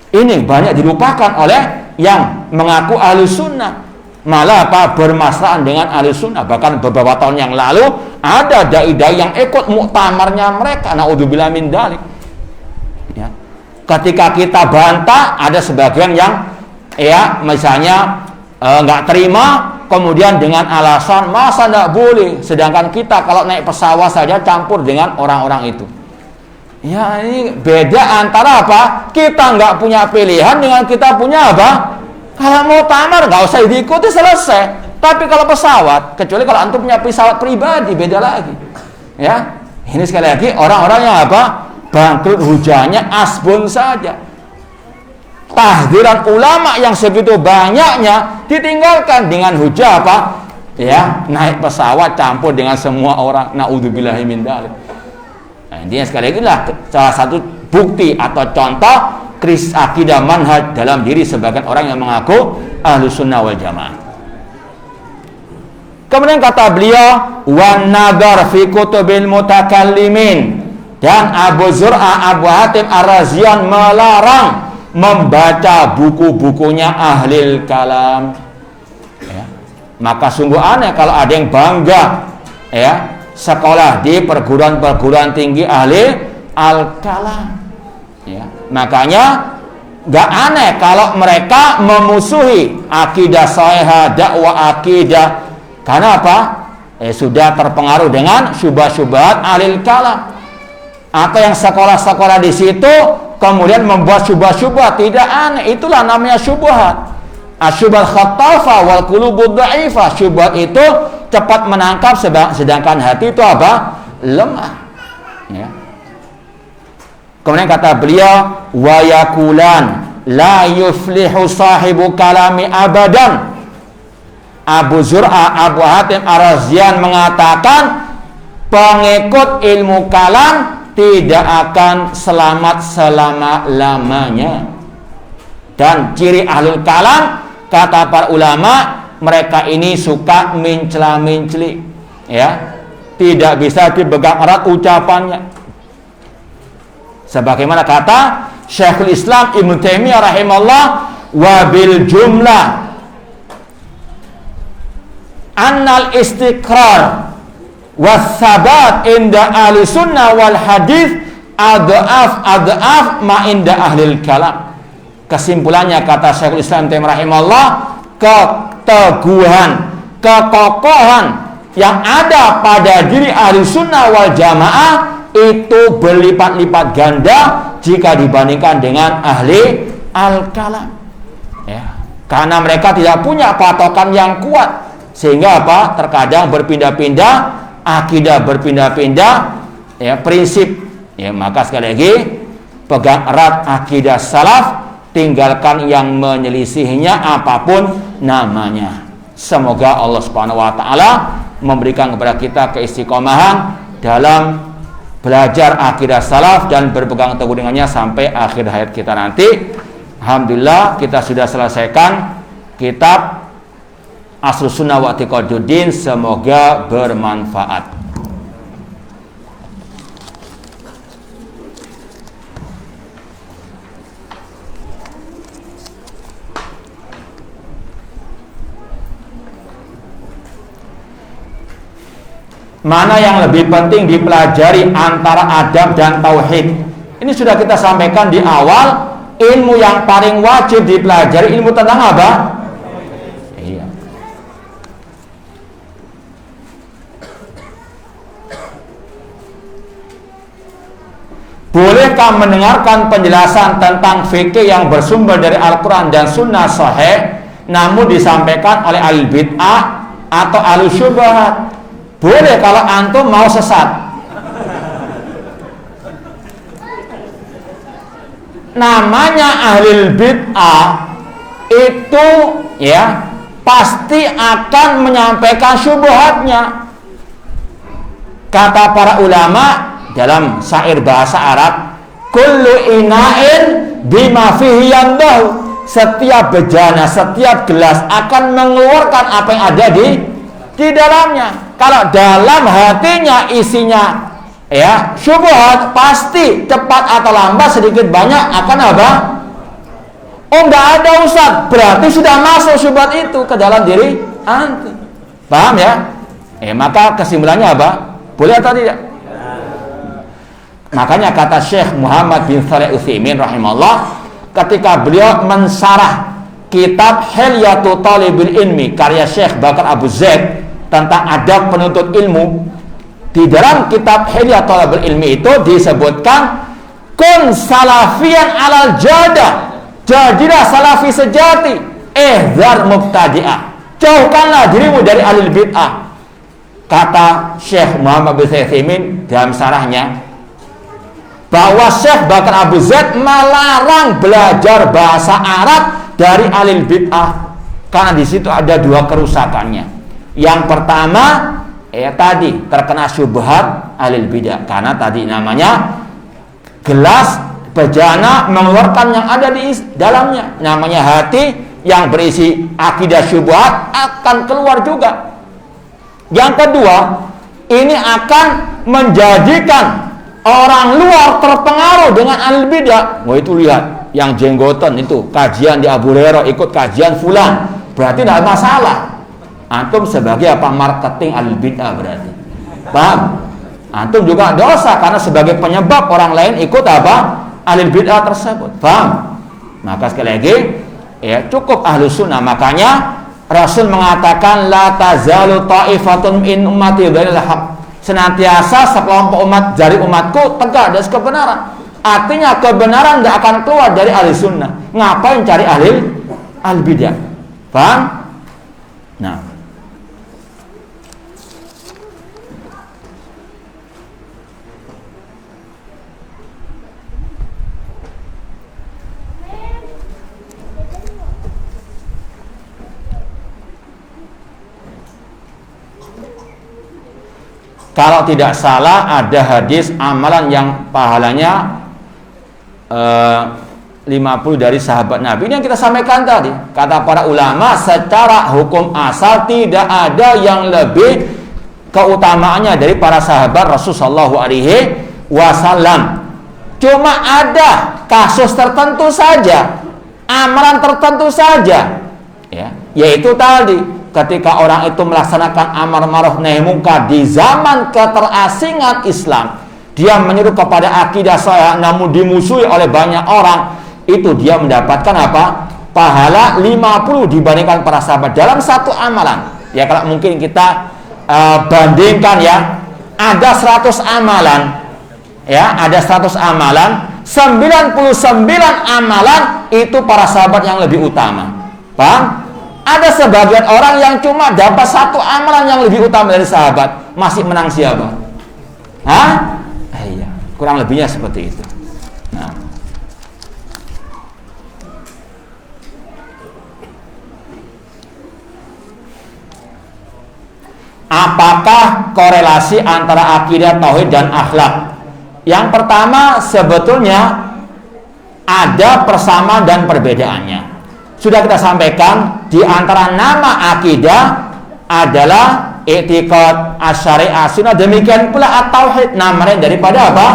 Ini banyak dilupakan oleh yang mengaku Ahlussunnah. malah apa bermasalahan dengan ahli sunnah. Bahkan beberapa tahun yang lalu ada dai-dai yang ikut muktamarnya mereka, naudzubillah min dzalik. Ya. Ketika kita bantah, ada sebagian yang ya misalnya nggak terima, kemudian dengan alasan masa nggak boleh, sedangkan kita kalau naik pesawat saja campur dengan orang-orang itu. Ya, ini beda antara apa? Kita nggak punya pilihan dengan kita punya apa? Kalau mau tamar nggak usah diikuti, selesai. Tapi kalau pesawat, kecuali kalau antum punya pesawat pribadi, beda lagi. Ya, ini sekali lagi orang-orang yang apa? Bangkrut hujahnya asbun saja. Tahdiran ulama yang segitu banyaknya ditinggalkan dengan hujah apa? Ya, naik pesawat campur dengan semua orang. Naudzubillahi min dzalik. Nah, intinya sekali lagi lah salah satu bukti atau contoh akidah manhaj dalam diri sebagian orang yang mengaku ahlu sunnah wal jamaah. Kemudian kata beliau, wan nadar fi kutubil mutakallimin, dan Abu Zur'a Abu Hatim Ar-Razian melarang membaca buku-bukunya ahlil kalam. Ya. Maka sungguh aneh kalau ada yang bangga ya sekolah di perguruan tinggi ahli al-kalam. Ya, makanya gak aneh kalau mereka memusuhi akidah sahihah, dakwah akidah. Karena apa? Sudah terpengaruh dengan syubhat-syubhat alil kalam. Atau yang sekolah-sekolah di situ kemudian membuat syubhat-syubhat, tidak aneh. Itulah namanya syubhat. Asyubhat khattafa wal qulubud dhaifah. Syubhat itu cepat menangkap, sedangkan hati itu apa? Lemah. Ya. Kemudian kata beliau, wa yakulan la yuflihu sahibu kalami abadan. Abu Zur'a Abu Hatim Ar-Razian mengatakan pengikut ilmu kalam tidak akan selamat selama-lamanya. Dan ciri ahlul kalam, kata para ulama, mereka ini suka mencela-menceli, ya, tidak bisa dipegang erat ucapannya. Sebagaimana kata Syekhul Islam Ibnu Taimiyah rahimahullah, wabil jumlah annal istiqrar wassabat inda ahli sunnah wal hadith adaf ma inda ahlil kalam. Kesimpulannya kata Syekhul Islam Taimiyah rahimahullah, keteguhan, kekokohan yang ada pada diri ahli sunnah wal jamaah itu berlipat-lipat ganda jika dibandingkan dengan ahli al-kalam. Ya, karena mereka tidak punya patokan yang kuat, sehingga apa? Terkadang berpindah-pindah akidah, berpindah-pindah ya prinsip. Ya, maka sekali lagi pegang erat akidah salaf, tinggalkan yang menyelisihinya apapun namanya. Semoga Allah Subhanahu wa taala memberikan kepada kita keistiqomahan dalam belajar akidah salaf dan berpegang teguh dengannya sampai akhir hayat kita nanti. Alhamdulillah kita sudah selesaikan kitab Aslus Sunnah wa I'tiqaduddin. Semoga bermanfaat. Mana yang lebih penting dipelajari antara adab dan tauhid? Ini sudah kita sampaikan di awal. Ilmu yang paling wajib dipelajari ilmu tentang apa? Iya. Bolehkah mendengarkan penjelasan tentang fikih yang bersumber dari Al-Quran dan Sunnah Sahih, namun disampaikan oleh ahli bid'ah atau ahli syubhat? Boleh kalau antum mau sesat. Namanya ahli bid'ah itu ya pasti akan menyampaikan syubhatnya. Kata para ulama dalam syair bahasa Arab, kullu ina'in bima fihi yandahu. Setiap bejana, setiap gelas akan mengeluarkan apa yang ada di dalamnya. Kalau dalam hatinya isinya ya syubhat, pasti cepat atau lambat sedikit banyak akan apa? Oh, nggak ada Ustaz, berarti sudah masuk syubhat itu ke dalam diri antum. Paham ya? Maka kesimpulannya apa? Boleh atau tidak? Makanya kata Syekh Muhammad bin Shalih Utsaimin rahimahullah ketika beliau mensarah kitab Hilyatul Thalibul Ilmi karya Syekh Bakar Abu Zaid tentang adab penuntut ilmu, di dalam kitab Hilyatul Thalibul Ilmi itu disebutkan kun salafiyan alal jadah, jadilah salafi sejati, ihdzar mubtadi'ah, jauhkanlah dirimu dari ahli bid'ah. Kata Syekh Muhammad bin Shalih Utsaimin dalam sarahnya bahwa Syekh Bakar Abu Zaid melarang belajar bahasa Arab dari ahli bid'ah karena di situ ada dua kerusakannya. Yang pertama, tadi terkena syubhat ahli bid'ah karena tadi namanya gelas bejana mengeluarkan yang ada di dalamnya, namanya hati yang berisi akidah syubhat akan keluar juga. Yang kedua, ini akan menjadikan orang luar terpengaruh dengan ahli bidah. Wah, itu lihat yang jenggotan itu kajian di Abu Hurairah, ikut kajian fulan, berarti tidak masalah. Antum sebagai apa? Marketing ahli bidah berarti. Paham? Antum juga dosa karena sebagai penyebab orang lain ikut apa? Ahli bidah tersebut. Paham? Maka sekali lagi cukup ahlu sunnah. Makanya Rasul mengatakan la tazalu ta'ifatun min ummati bainal haq, senantiasa sekelompok umat dari umatku tegak di atas kebenaran. Artinya kebenaran tidak akan keluar dari ahli sunnah. Ngapain cari ahli bidah? Paham? Nah, kalau tidak salah ada hadis amalan yang pahalanya 50 dari sahabat Nabi. Ini yang kita sampaikan tadi. Kata para ulama secara hukum asal tidak ada yang lebih keutamaannya dari para sahabat Rasulullah SAW. Cuma ada kasus tertentu saja, amalan tertentu saja, yaitu tadi ketika orang itu melaksanakan amar ma'ruf nahi munkar di zaman keterasingan Islam, dia menyeru kepada akidah saya namun dimusuhi oleh banyak orang, itu dia mendapatkan apa? Pahala 50 dibandingkan para sahabat dalam satu amalan. Ya, kalau mungkin kita bandingkan ada 100 amalan, ada 100 amalan, 99 amalan itu para sahabat yang lebih utama. Paham? Ada sebagian orang yang cuma dapat satu amalan yang lebih utama dari sahabat, masih menang siapa? Iya, kurang lebihnya seperti itu. Nah, apakah korelasi antara akidah, tauhid dan akhlak? Yang pertama, sebetulnya ada persamaan dan perbedaannya. Sudah kita sampaikan, di antara nama akidah adalah i'tiqad, asyariah, sunnah, demikian pula at-tauhid, namanya daripada apa?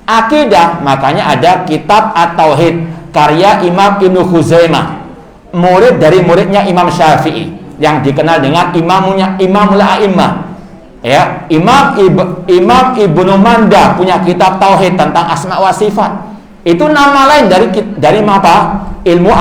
Akidah. Makanya ada kitab at-tauhid karya Imam Ibnu Khuzaimah, murid dari muridnya Imam Syafi'i, yang dikenal dengan Imamul A'immah. Imam Ibnu Manda punya kitab tauhid tentang asma wa sifat. Itu nama lain dari apa? Ilmu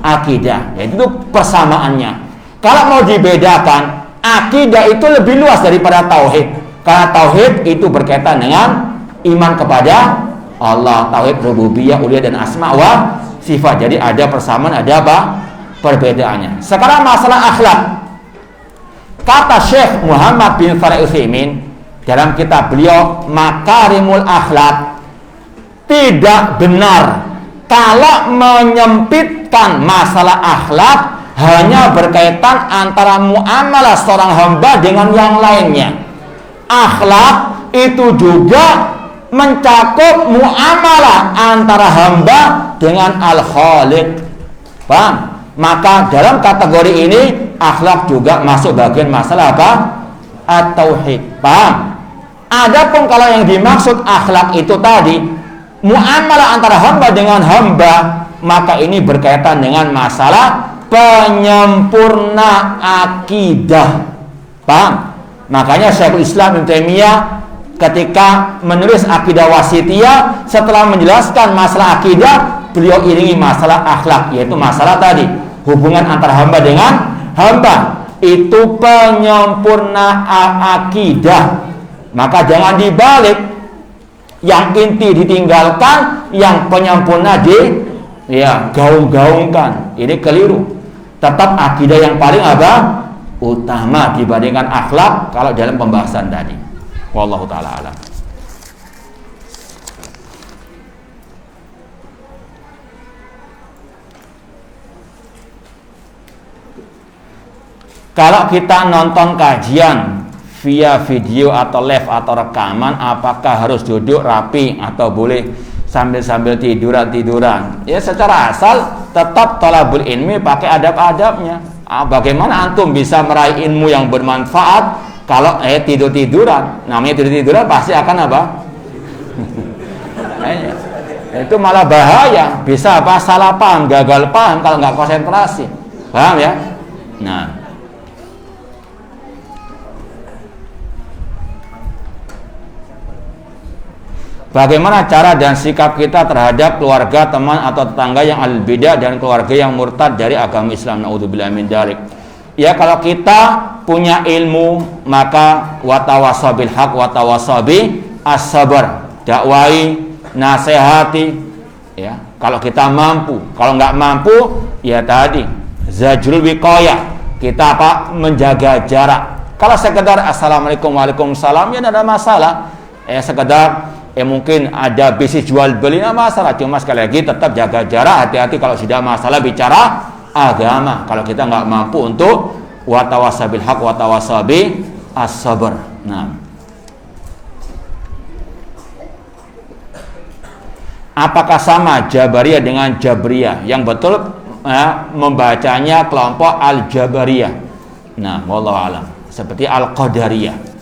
akidah. Yaitu persamaannya. Kalau mau dibedakan, akidah itu lebih luas daripada tauhid. Karena tauhid itu berkaitan dengan iman kepada Allah, tauhid rububiyah, uluhiyah dan asma wa sifat. Jadi ada persamaan, ada apa? Perbedaannya. Sekarang masalah akhlak. Kata Syekh Muhammad bin Shalih Utsaimin dalam kitab beliau Makarimul Akhlak, tidak benar kalau menyempitkan masalah akhlak hanya berkaitan antara muamalah seorang hamba dengan yang lainnya. Akhlak itu juga mencakup muamalah antara hamba dengan Al-Khaliq. Paham? Maka dalam kategori ini akhlak juga masuk bagian masalah apa? At-tauhid. Paham? Adapun kalau yang dimaksud akhlak itu tadi muamalah antara hamba dengan hamba, maka ini berkaitan dengan masalah penyempurna akidah. Paham? Makanya Syekhul Islam Ibnu Taimiyah ketika menulis akidah wasitiyah, setelah menjelaskan masalah akidah, beliau iringi masalah akhlak, yaitu masalah tadi hubungan antara hamba dengan hamba, itu penyempurna akidah. Maka jangan dibalik, yang inti ditinggalkan, yang penyempurna gaung-gaungkan. Ini keliru. Tetap akidah yang paling utama dibandingkan akhlak kalau dalam pembahasan tadi. Wallahu taala alam. Kalau kita nonton kajian via video atau live atau rekaman, apakah harus duduk rapi atau boleh sambil tiduran? Ya secara asal tetap thalabul ilmi pakai adab-adabnya. Bagaimana antum bisa meraih ilmu yang bermanfaat kalau tiduran? Namanya tiduran pasti akan itu malah bahaya, bisa salah paham, gagal paham kalau nggak konsentrasi. Paham ya? Nah, bagaimana cara dan sikap kita terhadap keluarga, teman atau tetangga yang al-bidah dan keluarga yang murtad dari agama Islam? Naudzubillah min dzalik. Ya, kalau kita punya ilmu, maka watawasabil haq watawasabi as-sabar. Dakwai, nasihati. Ya, kalau kita mampu. Kalau nggak mampu, ya tadi zajrul wiqayah. Kita menjaga jarak. Kalau sekedar assalamualaikum waalaikumsalam, ya tidak ada masalah. Sekedar mungkin ada bisnis jual beli, nggak masalah. Cuma sekali lagi tetap jaga jarak, hati-hati kalau sudah masalah bicara agama. Kalau kita nggak mampu untuk watawasabil haq watawasabi as-sabr. Nah, apakah sama Jabariyah dengan Jabriyah? Yang betul membacanya kelompok al-Jabariyah. Nah, wallahu alam. Seperti al-Qadariyah.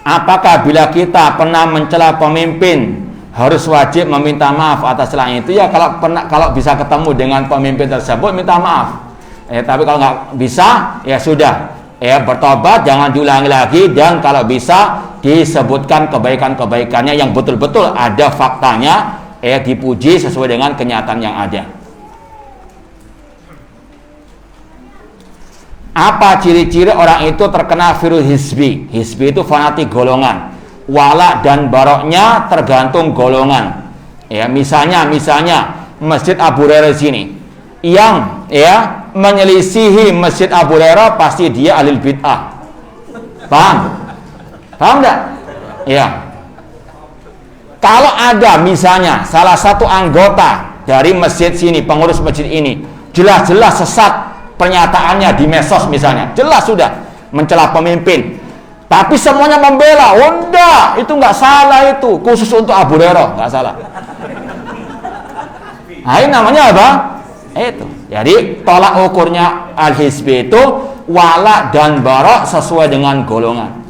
Apakah bila kita pernah mencela pemimpin harus wajib meminta maaf atas celahnya itu? Ya, kalau bisa ketemu dengan pemimpin tersebut minta maaf. Tapi kalau nggak bisa, ya sudah, bertobat, jangan diulangi lagi, dan kalau bisa disebutkan kebaikan-kebaikannya yang betul-betul ada faktanya, dipuji sesuai dengan kenyataan yang ada. Apa ciri-ciri orang itu terkena virus hizbi? Hizbi itu fanatik golongan. Wala dan baroknya tergantung golongan. Ya, misalnya Masjid Abu Hurairah sini, yang menyelisihi Masjid Abu Hurairah pasti dia ahlul bid'ah. Paham enggak? Ya. Kalau ada misalnya salah satu anggota dari masjid sini, pengurus masjid ini, jelas-jelas sesat pernyataannya di medsos misalnya, jelas sudah mencela pemimpin, tapi semuanya membela, enggak, itu nggak salah, itu khusus untuk Abu Hurairah, nggak salah. Nah, ini namanya apa? Itu. Jadi tolak ukurnya al-hizbi itu wala dan barok sesuai dengan golongan.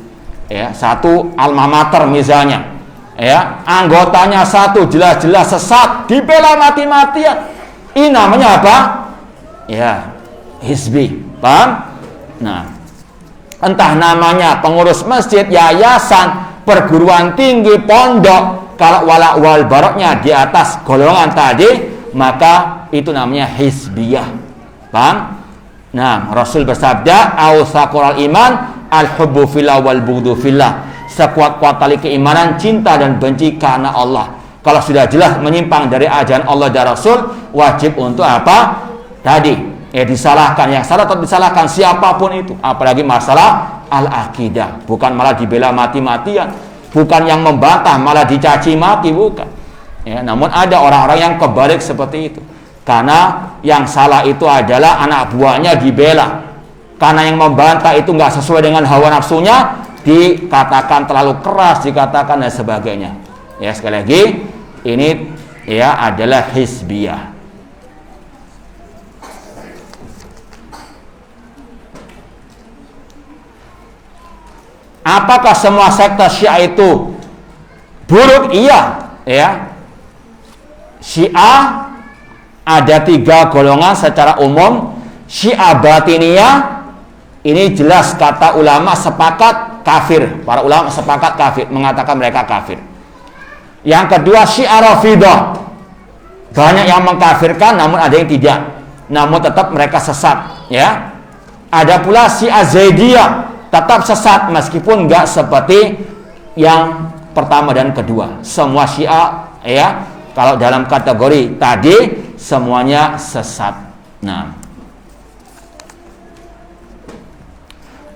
Ya, satu alma mater misalnya, anggotanya satu jelas-jelas sesat, dibela mati-matian, ini namanya apa? Ya, hizbi. Paham? Nah, entah namanya pengurus masjid, yayasan, perguruan tinggi, pondok, kalau wala wal baroknya di atas golongan tadi, maka itu namanya hizbiyah. Paham? Nah, Rasul bersabda, "Awsaqul iman al-hubbu fillah wal bughdu fillah." Sekuat-kuat tali keimanan, cinta dan benci karena Allah. Kalau sudah jelas menyimpang dari ajaran Allah dan Rasul, wajib untuk apa? Tadi disalahkan, yang salah atau disalahkan siapapun itu, apalagi masalah al-aqidah, bukan malah dibela mati-matian, bukan yang membantah malah dicaci maki, bukan. Namun ada orang-orang yang kebalik seperti itu, karena yang salah itu adalah anak buahnya dibela, karena yang membantah itu nggak sesuai dengan hawa nafsunya, dikatakan terlalu keras, dikatakan dan sebagainya. Sekali lagi, ini adalah hizbiyah. Apakah semua sekte Syiah itu buruk? Iya, ya. Syiah ada 3 golongan secara umum. Syiah Batiniyah, ini jelas kata ulama sepakat kafir. Para ulama sepakat kafir, mengatakan mereka kafir. Yang kedua Syiah Rafidah, banyak yang mengkafirkan, namun ada yang tidak, namun tetap mereka sesat, ya. Ada pula Syiah Zaidiyah, tetap sesat meskipun enggak seperti yang pertama dan kedua. Semua Syiah, ya, kalau dalam kategori tadi semuanya sesat. Nah,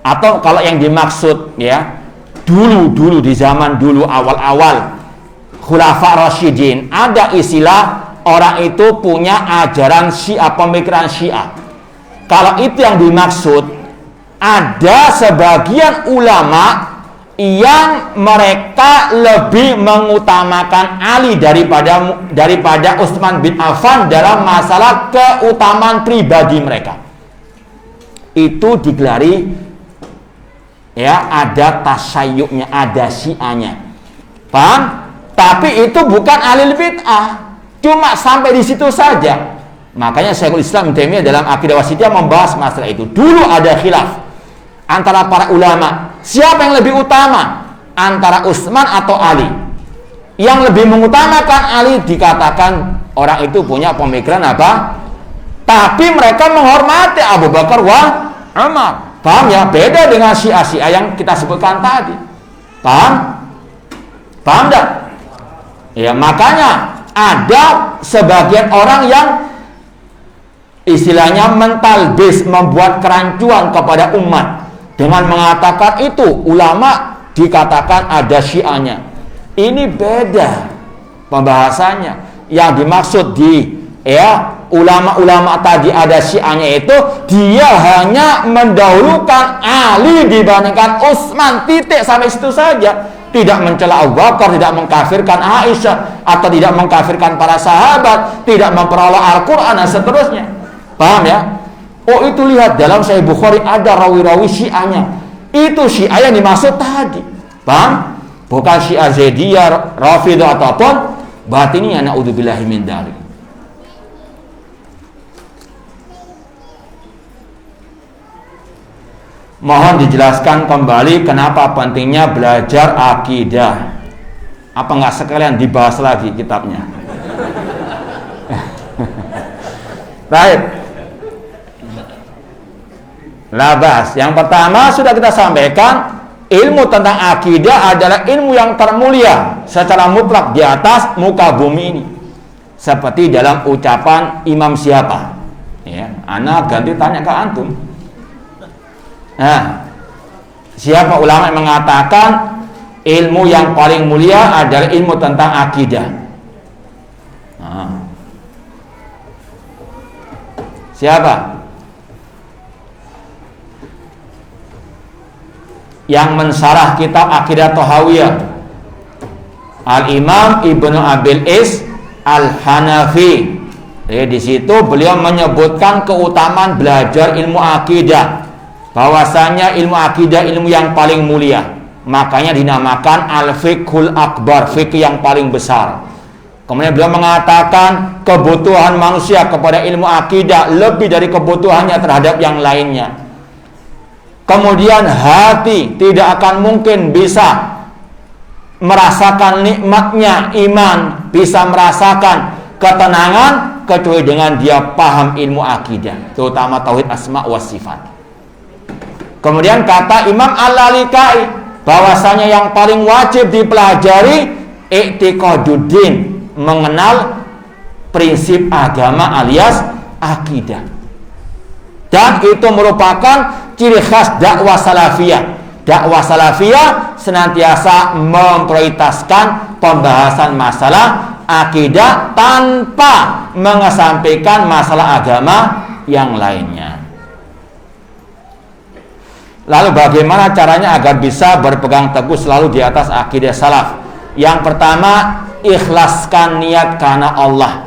atau kalau yang dimaksud, ya, dulu di zaman dulu awal-awal Khulafa Rasyidin, ada istilah orang itu punya ajaran Syiah, pemikiran Syiah. Kalau itu yang dimaksud, ada sebagian ulama yang mereka lebih mengutamakan Ali daripada Utsman bin Affan dalam masalah keutamaan pribadi mereka. Itu digelari, ya, ada tasayyu'nya, ada Syiahnya. Paham? Tapi itu bukan ahlul bid'ah, cuma sampai di situ saja. Makanya Syekhul Islam Ibnu Taimiyah dalam Aqidah Wasithiyah membahas masalah itu. Dulu ada khilaf antara para ulama, siapa yang lebih utama antara Utsman atau Ali. Yang lebih mengutamakan Ali dikatakan orang itu punya pemikiran apa? Tapi mereka menghormati Abu Bakar wa Umar. Paham ya? Beda dengan Syiah yang kita sebutkan tadi. Paham? Paham enggak? Ya, makanya ada sebagian orang yang istilahnya mentalbis, membuat kerancuan kepada umat dengan mengatakan itu ulama dikatakan ada Syiahnya. Ini beda pembahasannya. Yang dimaksud ulama-ulama tadi ada Syiahnya itu dia hanya mendahulukan Ali dibandingkan Utsman, titik, sampai situ saja. Tidak mencela Abu Bakar, tidak mengkafirkan Aisyah, atau tidak mengkafirkan para sahabat, tidak memperoleh Al-Quran dan seterusnya. Paham ya? Oh, itu lihat dalam Sahih Bukhari ada rawi-rawi Syiahnya. Itu Syiah yang dimaksud tadi. Paham? Bukan Syiah Zaidiyah, Rafidah ataupun Batiniyah, na'udzubillahi min dzalik. Mohon dijelaskan kembali kenapa pentingnya belajar akidah. Apa nggak sekalian dibahas lagi kitabnya? Baik. Labas. Yang pertama sudah kita sampaikan, ilmu tentang akidah adalah ilmu yang termulia secara mutlak di atas muka bumi ini. Seperti dalam ucapan imam siapa? Ya, ana ganti tanya ke antum. Nah, siapa ulama yang mengatakan ilmu yang paling mulia adalah ilmu tentang akidah? Nah, siapa? Yang mensyarah kitab Aqidah Thahawiyah, Al-Imam Ibnu Abil Is Al-Hanafi. Di situ beliau menyebutkan keutamaan belajar ilmu akidah, bahwasanya ilmu akidah ilmu yang paling mulia, makanya dinamakan al-fiqhul akbar, fikih yang paling besar. Kemudian beliau mengatakan kebutuhan manusia kepada ilmu akidah lebih dari kebutuhannya terhadap yang lainnya. Kemudian hati tidak akan mungkin bisa merasakan nikmatnya iman, bisa merasakan ketenangan kecuali dengan dia paham ilmu akidah, terutama tauhid asma wa sifat. Kemudian kata Imam Al-Lalikai bahwasanya yang paling wajib dipelajari i'tiqaduddin, mengenal prinsip agama alias akidah. Dan itu merupakan ciri khas dakwah salafiyah. Dakwah salafiyah senantiasa memprioritaskan pembahasan masalah akidah tanpa mengesampingkan masalah agama yang lainnya. Lalu bagaimana caranya agar bisa berpegang teguh selalu di atas akidah salaf? Yang pertama, ikhlaskan niat karena Allah.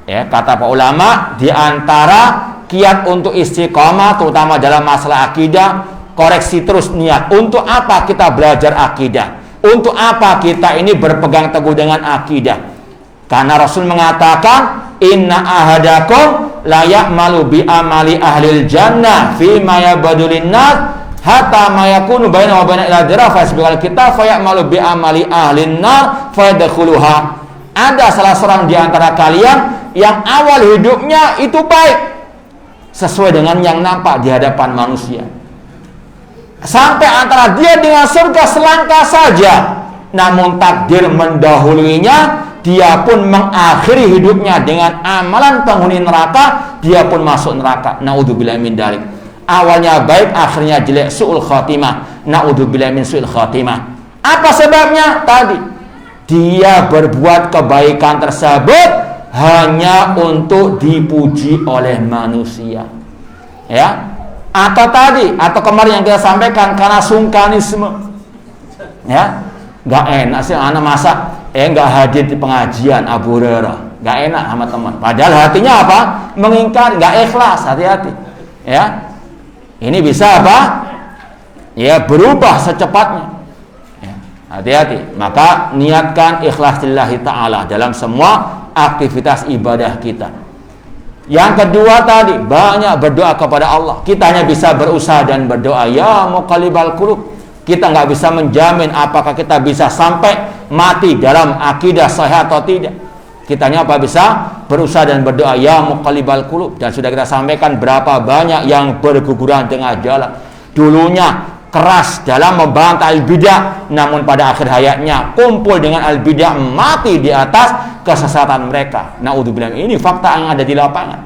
Ya, kata para ulama, di antara kiat untuk istiqomah terutama dalam masalah akidah, koreksi terus niat. Untuk apa kita belajar akidah? Untuk apa kita ini berpegang teguh dengan akidah? Karena Rasul mengatakan, inna ahadakum la ya'malu bi amali ahlil jannah fi ma yabdulin nas hatta ma yakunu bainahu wa baina ila dirafa sebagai kita fa ya'malu bi amali ahlin nar fa yadkhuluha. Ada salah seorang di antara kalian yang awal hidupnya itu baik sesuai dengan yang nampak di hadapan manusia, sampai antara dia dengan surga selangkah saja, namun takdir mendahuluinya, dia pun mengakhiri hidupnya dengan amalan penghuni neraka, dia pun masuk neraka. Naudzubillahi min dzalik. Awalnya baik, akhirnya jelek, su'ul khatimah. Naudzubillahi min su'il khatimah. Apa sebabnya? Tadi dia berbuat kebaikan tersebut hanya untuk dipuji oleh manusia, ya. Atau kemarin yang kita sampaikan karena sungkanisme, ya. Nggak enak sih anak masak, nggak hadir di pengajian Abu Hurairah, nggak enak sama teman. Padahal hatinya apa? Mengingkari, nggak ikhlas. Hati-hati, ya. Ini bisa apa? Ya, berubah secepatnya. Ya, hati-hati. Maka niatkan ikhlas lillahi ta'ala dalam semua aktivitas ibadah kita. Yang kedua tadi, banyak berdoa kepada Allah. Kita hanya bisa berusaha dan berdoa, ya muqallibal qulub. Kita nggak bisa menjamin apakah kita bisa sampai mati dalam akidah sahih atau tidak. Kita hanya bisa berusaha dan berdoa, ya muqallibal qulub. Dan sudah kita sampaikan berapa banyak yang berguguran tengah jalan. Dulunya keras dalam membantah al-bidah, namun pada akhir hayatnya kumpul dengan al-bidah, mati di atas kesesatan mereka. Naudzubillah, ini fakta yang ada di lapangan.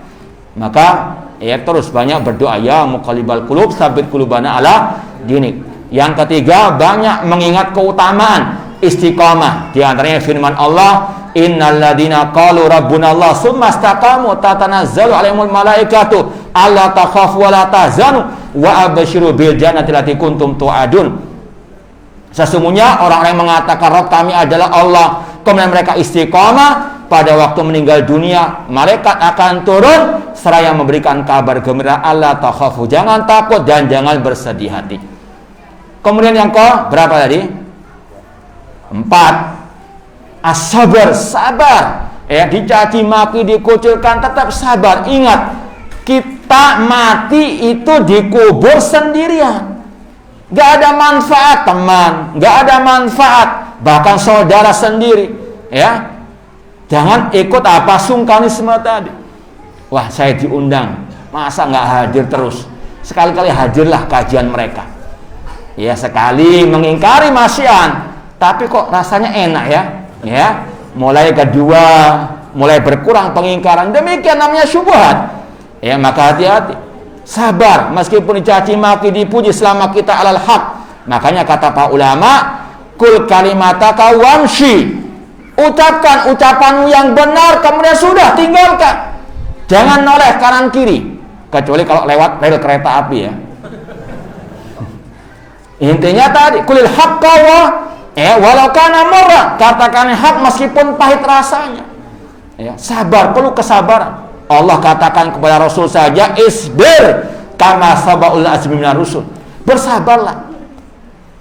Maka ya terus banyak berdoa, ya muqallibal qulub tsabbit qulubana ala dinik. Yang ketiga, banyak mengingat keutamaan istiqamah. Di antaranya firman Allah, innal ladzina qalu rabbuna Allah tsumma istaqamu tatanazzalu alaihimul malaikatu alla takhafu wa la tahzanu wa absyiru bil jannati allati kuntum tu'adun. Sesungguhnya orang-orang yang mengatakan Rabb kami adalah Allah, kemudian mereka istiqamah, pada waktu meninggal dunia malaikat akan turun seraya memberikan kabar gembira, alla takhafu, jangan takut dan jangan bersedih hati. Kemudian yang berapa tadi? 4. As-sabar, sabar. Ya, dicaci maki, dikucilkan, tetap sabar. Ingat, kita mati itu dikubur sendirian. Gak ada manfaat teman, gak ada manfaat bahkan saudara sendiri. Ya, jangan ikut apa sungkanisme tadi. Wah, saya diundang, masa nggak hadir terus? Sekali-kali hadirlah kajian mereka. Ya, sekali mengingkari masyian, tapi kok rasanya enak ya. Ya, mulai kedua, mulai berkurang pengingkaran. Demikian namanya syubhat. Ya, maka hati-hati. Sabar, meskipun dicaci maki, dipuji selama kita alal haq. Makanya kata para ulama, kul kalimataka wamshi. Ucapkan ucapanmu yang benar, kemudian sudah tinggalkan. Jangan noleh kanan kiri, kecuali kalau lewat rel kereta api ya. Intinya tadi, kulil haqqa wa walau kana murra, katakan hak meskipun pahit rasanya. Ya, sabar, perlu kesabaran. Allah katakan kepada Rasul saja, isbir kama sabaul azmi minar rusul. Bersabarlah.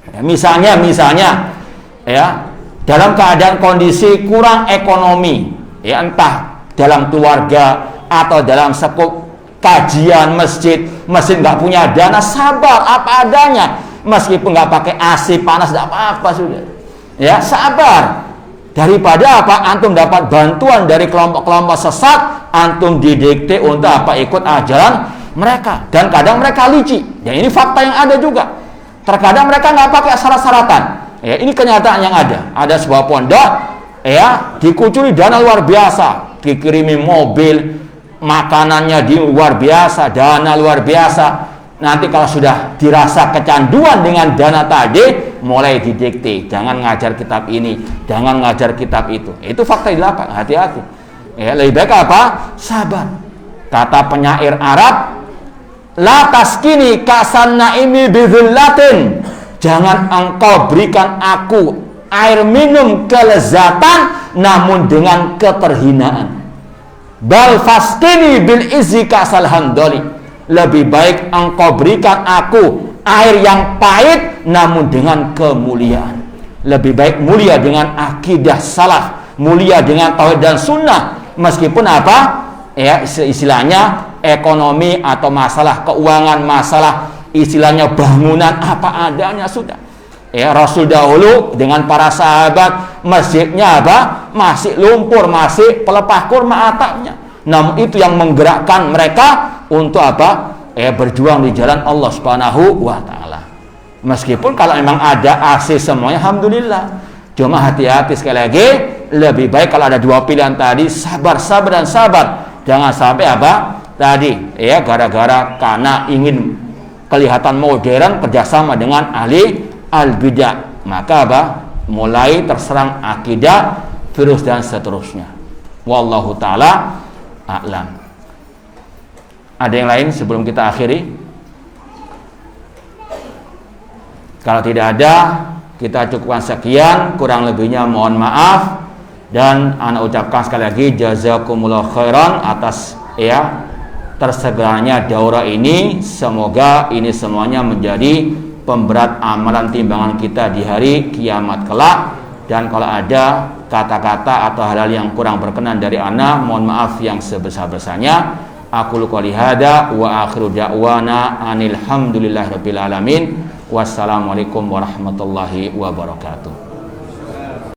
Ya, misalnya ya, dalam keadaan kondisi kurang ekonomi, ya entah dalam keluarga atau dalam sekup kajian masjid nggak punya dana, sabar apa adanya. Meskipun nggak pakai AC panas, tidak apa-apa sudah. Ya, sabar. Daripada apa? Antum dapat bantuan dari kelompok-kelompok sesat, antum didikte untuk apa? Ikut ajaran mereka. Dan kadang mereka licik. Dan ini fakta yang ada juga. Terkadang mereka nggak pakai syarat-syaratan. Ya, ini kenyataan yang ada. Ada sebuah pondok, ya, dikucuri dana luar biasa, dikirimi mobil, makanannya di luar biasa, dana luar biasa. Nanti kalau sudah dirasa kecanduan dengan dana tadi, mulai didikte, jangan ngajar kitab ini, jangan ngajar kitab itu. Itu fakta di lapangan, hati-hati. Ya, lebih baik apa? Sabar. Kata penyair Arab, la taskini kasan naimi bidzillatin. Jangan engkau berikan aku air minum kelezatan, namun dengan keterhinaan. Bal faskini bil izzi kasal handoli. Lebih baik engkau berikan aku air yang pahit namun dengan kemuliaan. Lebih baik mulia dengan akidah salaf, mulia dengan tauhid dan sunnah, meskipun apa? Ya, istilahnya ekonomi atau masalah keuangan, masalah istilahnya bangunan apa adanya sudah. Ya, Rasul dahulu dengan para sahabat masjidnya apa? Masih lumpur, masih pelepah kurma atapnya. Namun itu yang menggerakkan mereka untuk apa? Berjuang di jalan Allah Subhanahu wa taala. Meskipun kalau memang ada AC semuanya alhamdulillah. Cuma hati-hati sekali lagi, lebih baik kalau ada dua pilihan tadi, sabar dan sabar. Jangan sampai apa? Tadi ya gara-gara karena ingin kelihatan modern kerjasama dengan ahli al-bidah, maka apa? Mulai terserang akidah, virus dan seterusnya. Wallahu taala a'lam. Ada yang lain sebelum kita akhiri? Kalau tidak ada, kita cukupkan sekian, kurang lebihnya mohon maaf, dan ana ucapkan sekali lagi jazakumullah khairan atas tersegaranya daurah ini. Semoga ini semuanya menjadi pemberat amalan timbangan kita di hari kiamat kelak. Dan kalau ada kata-kata atau hal-hal yang kurang berkenan dari ana, mohon maaf yang sebesar-besarnya. Aqulu qouli hada wa akhiru da'wana anil hamdulillahirabbil alamin. Wassalamualaikum warahmatullahi wabarakatuh.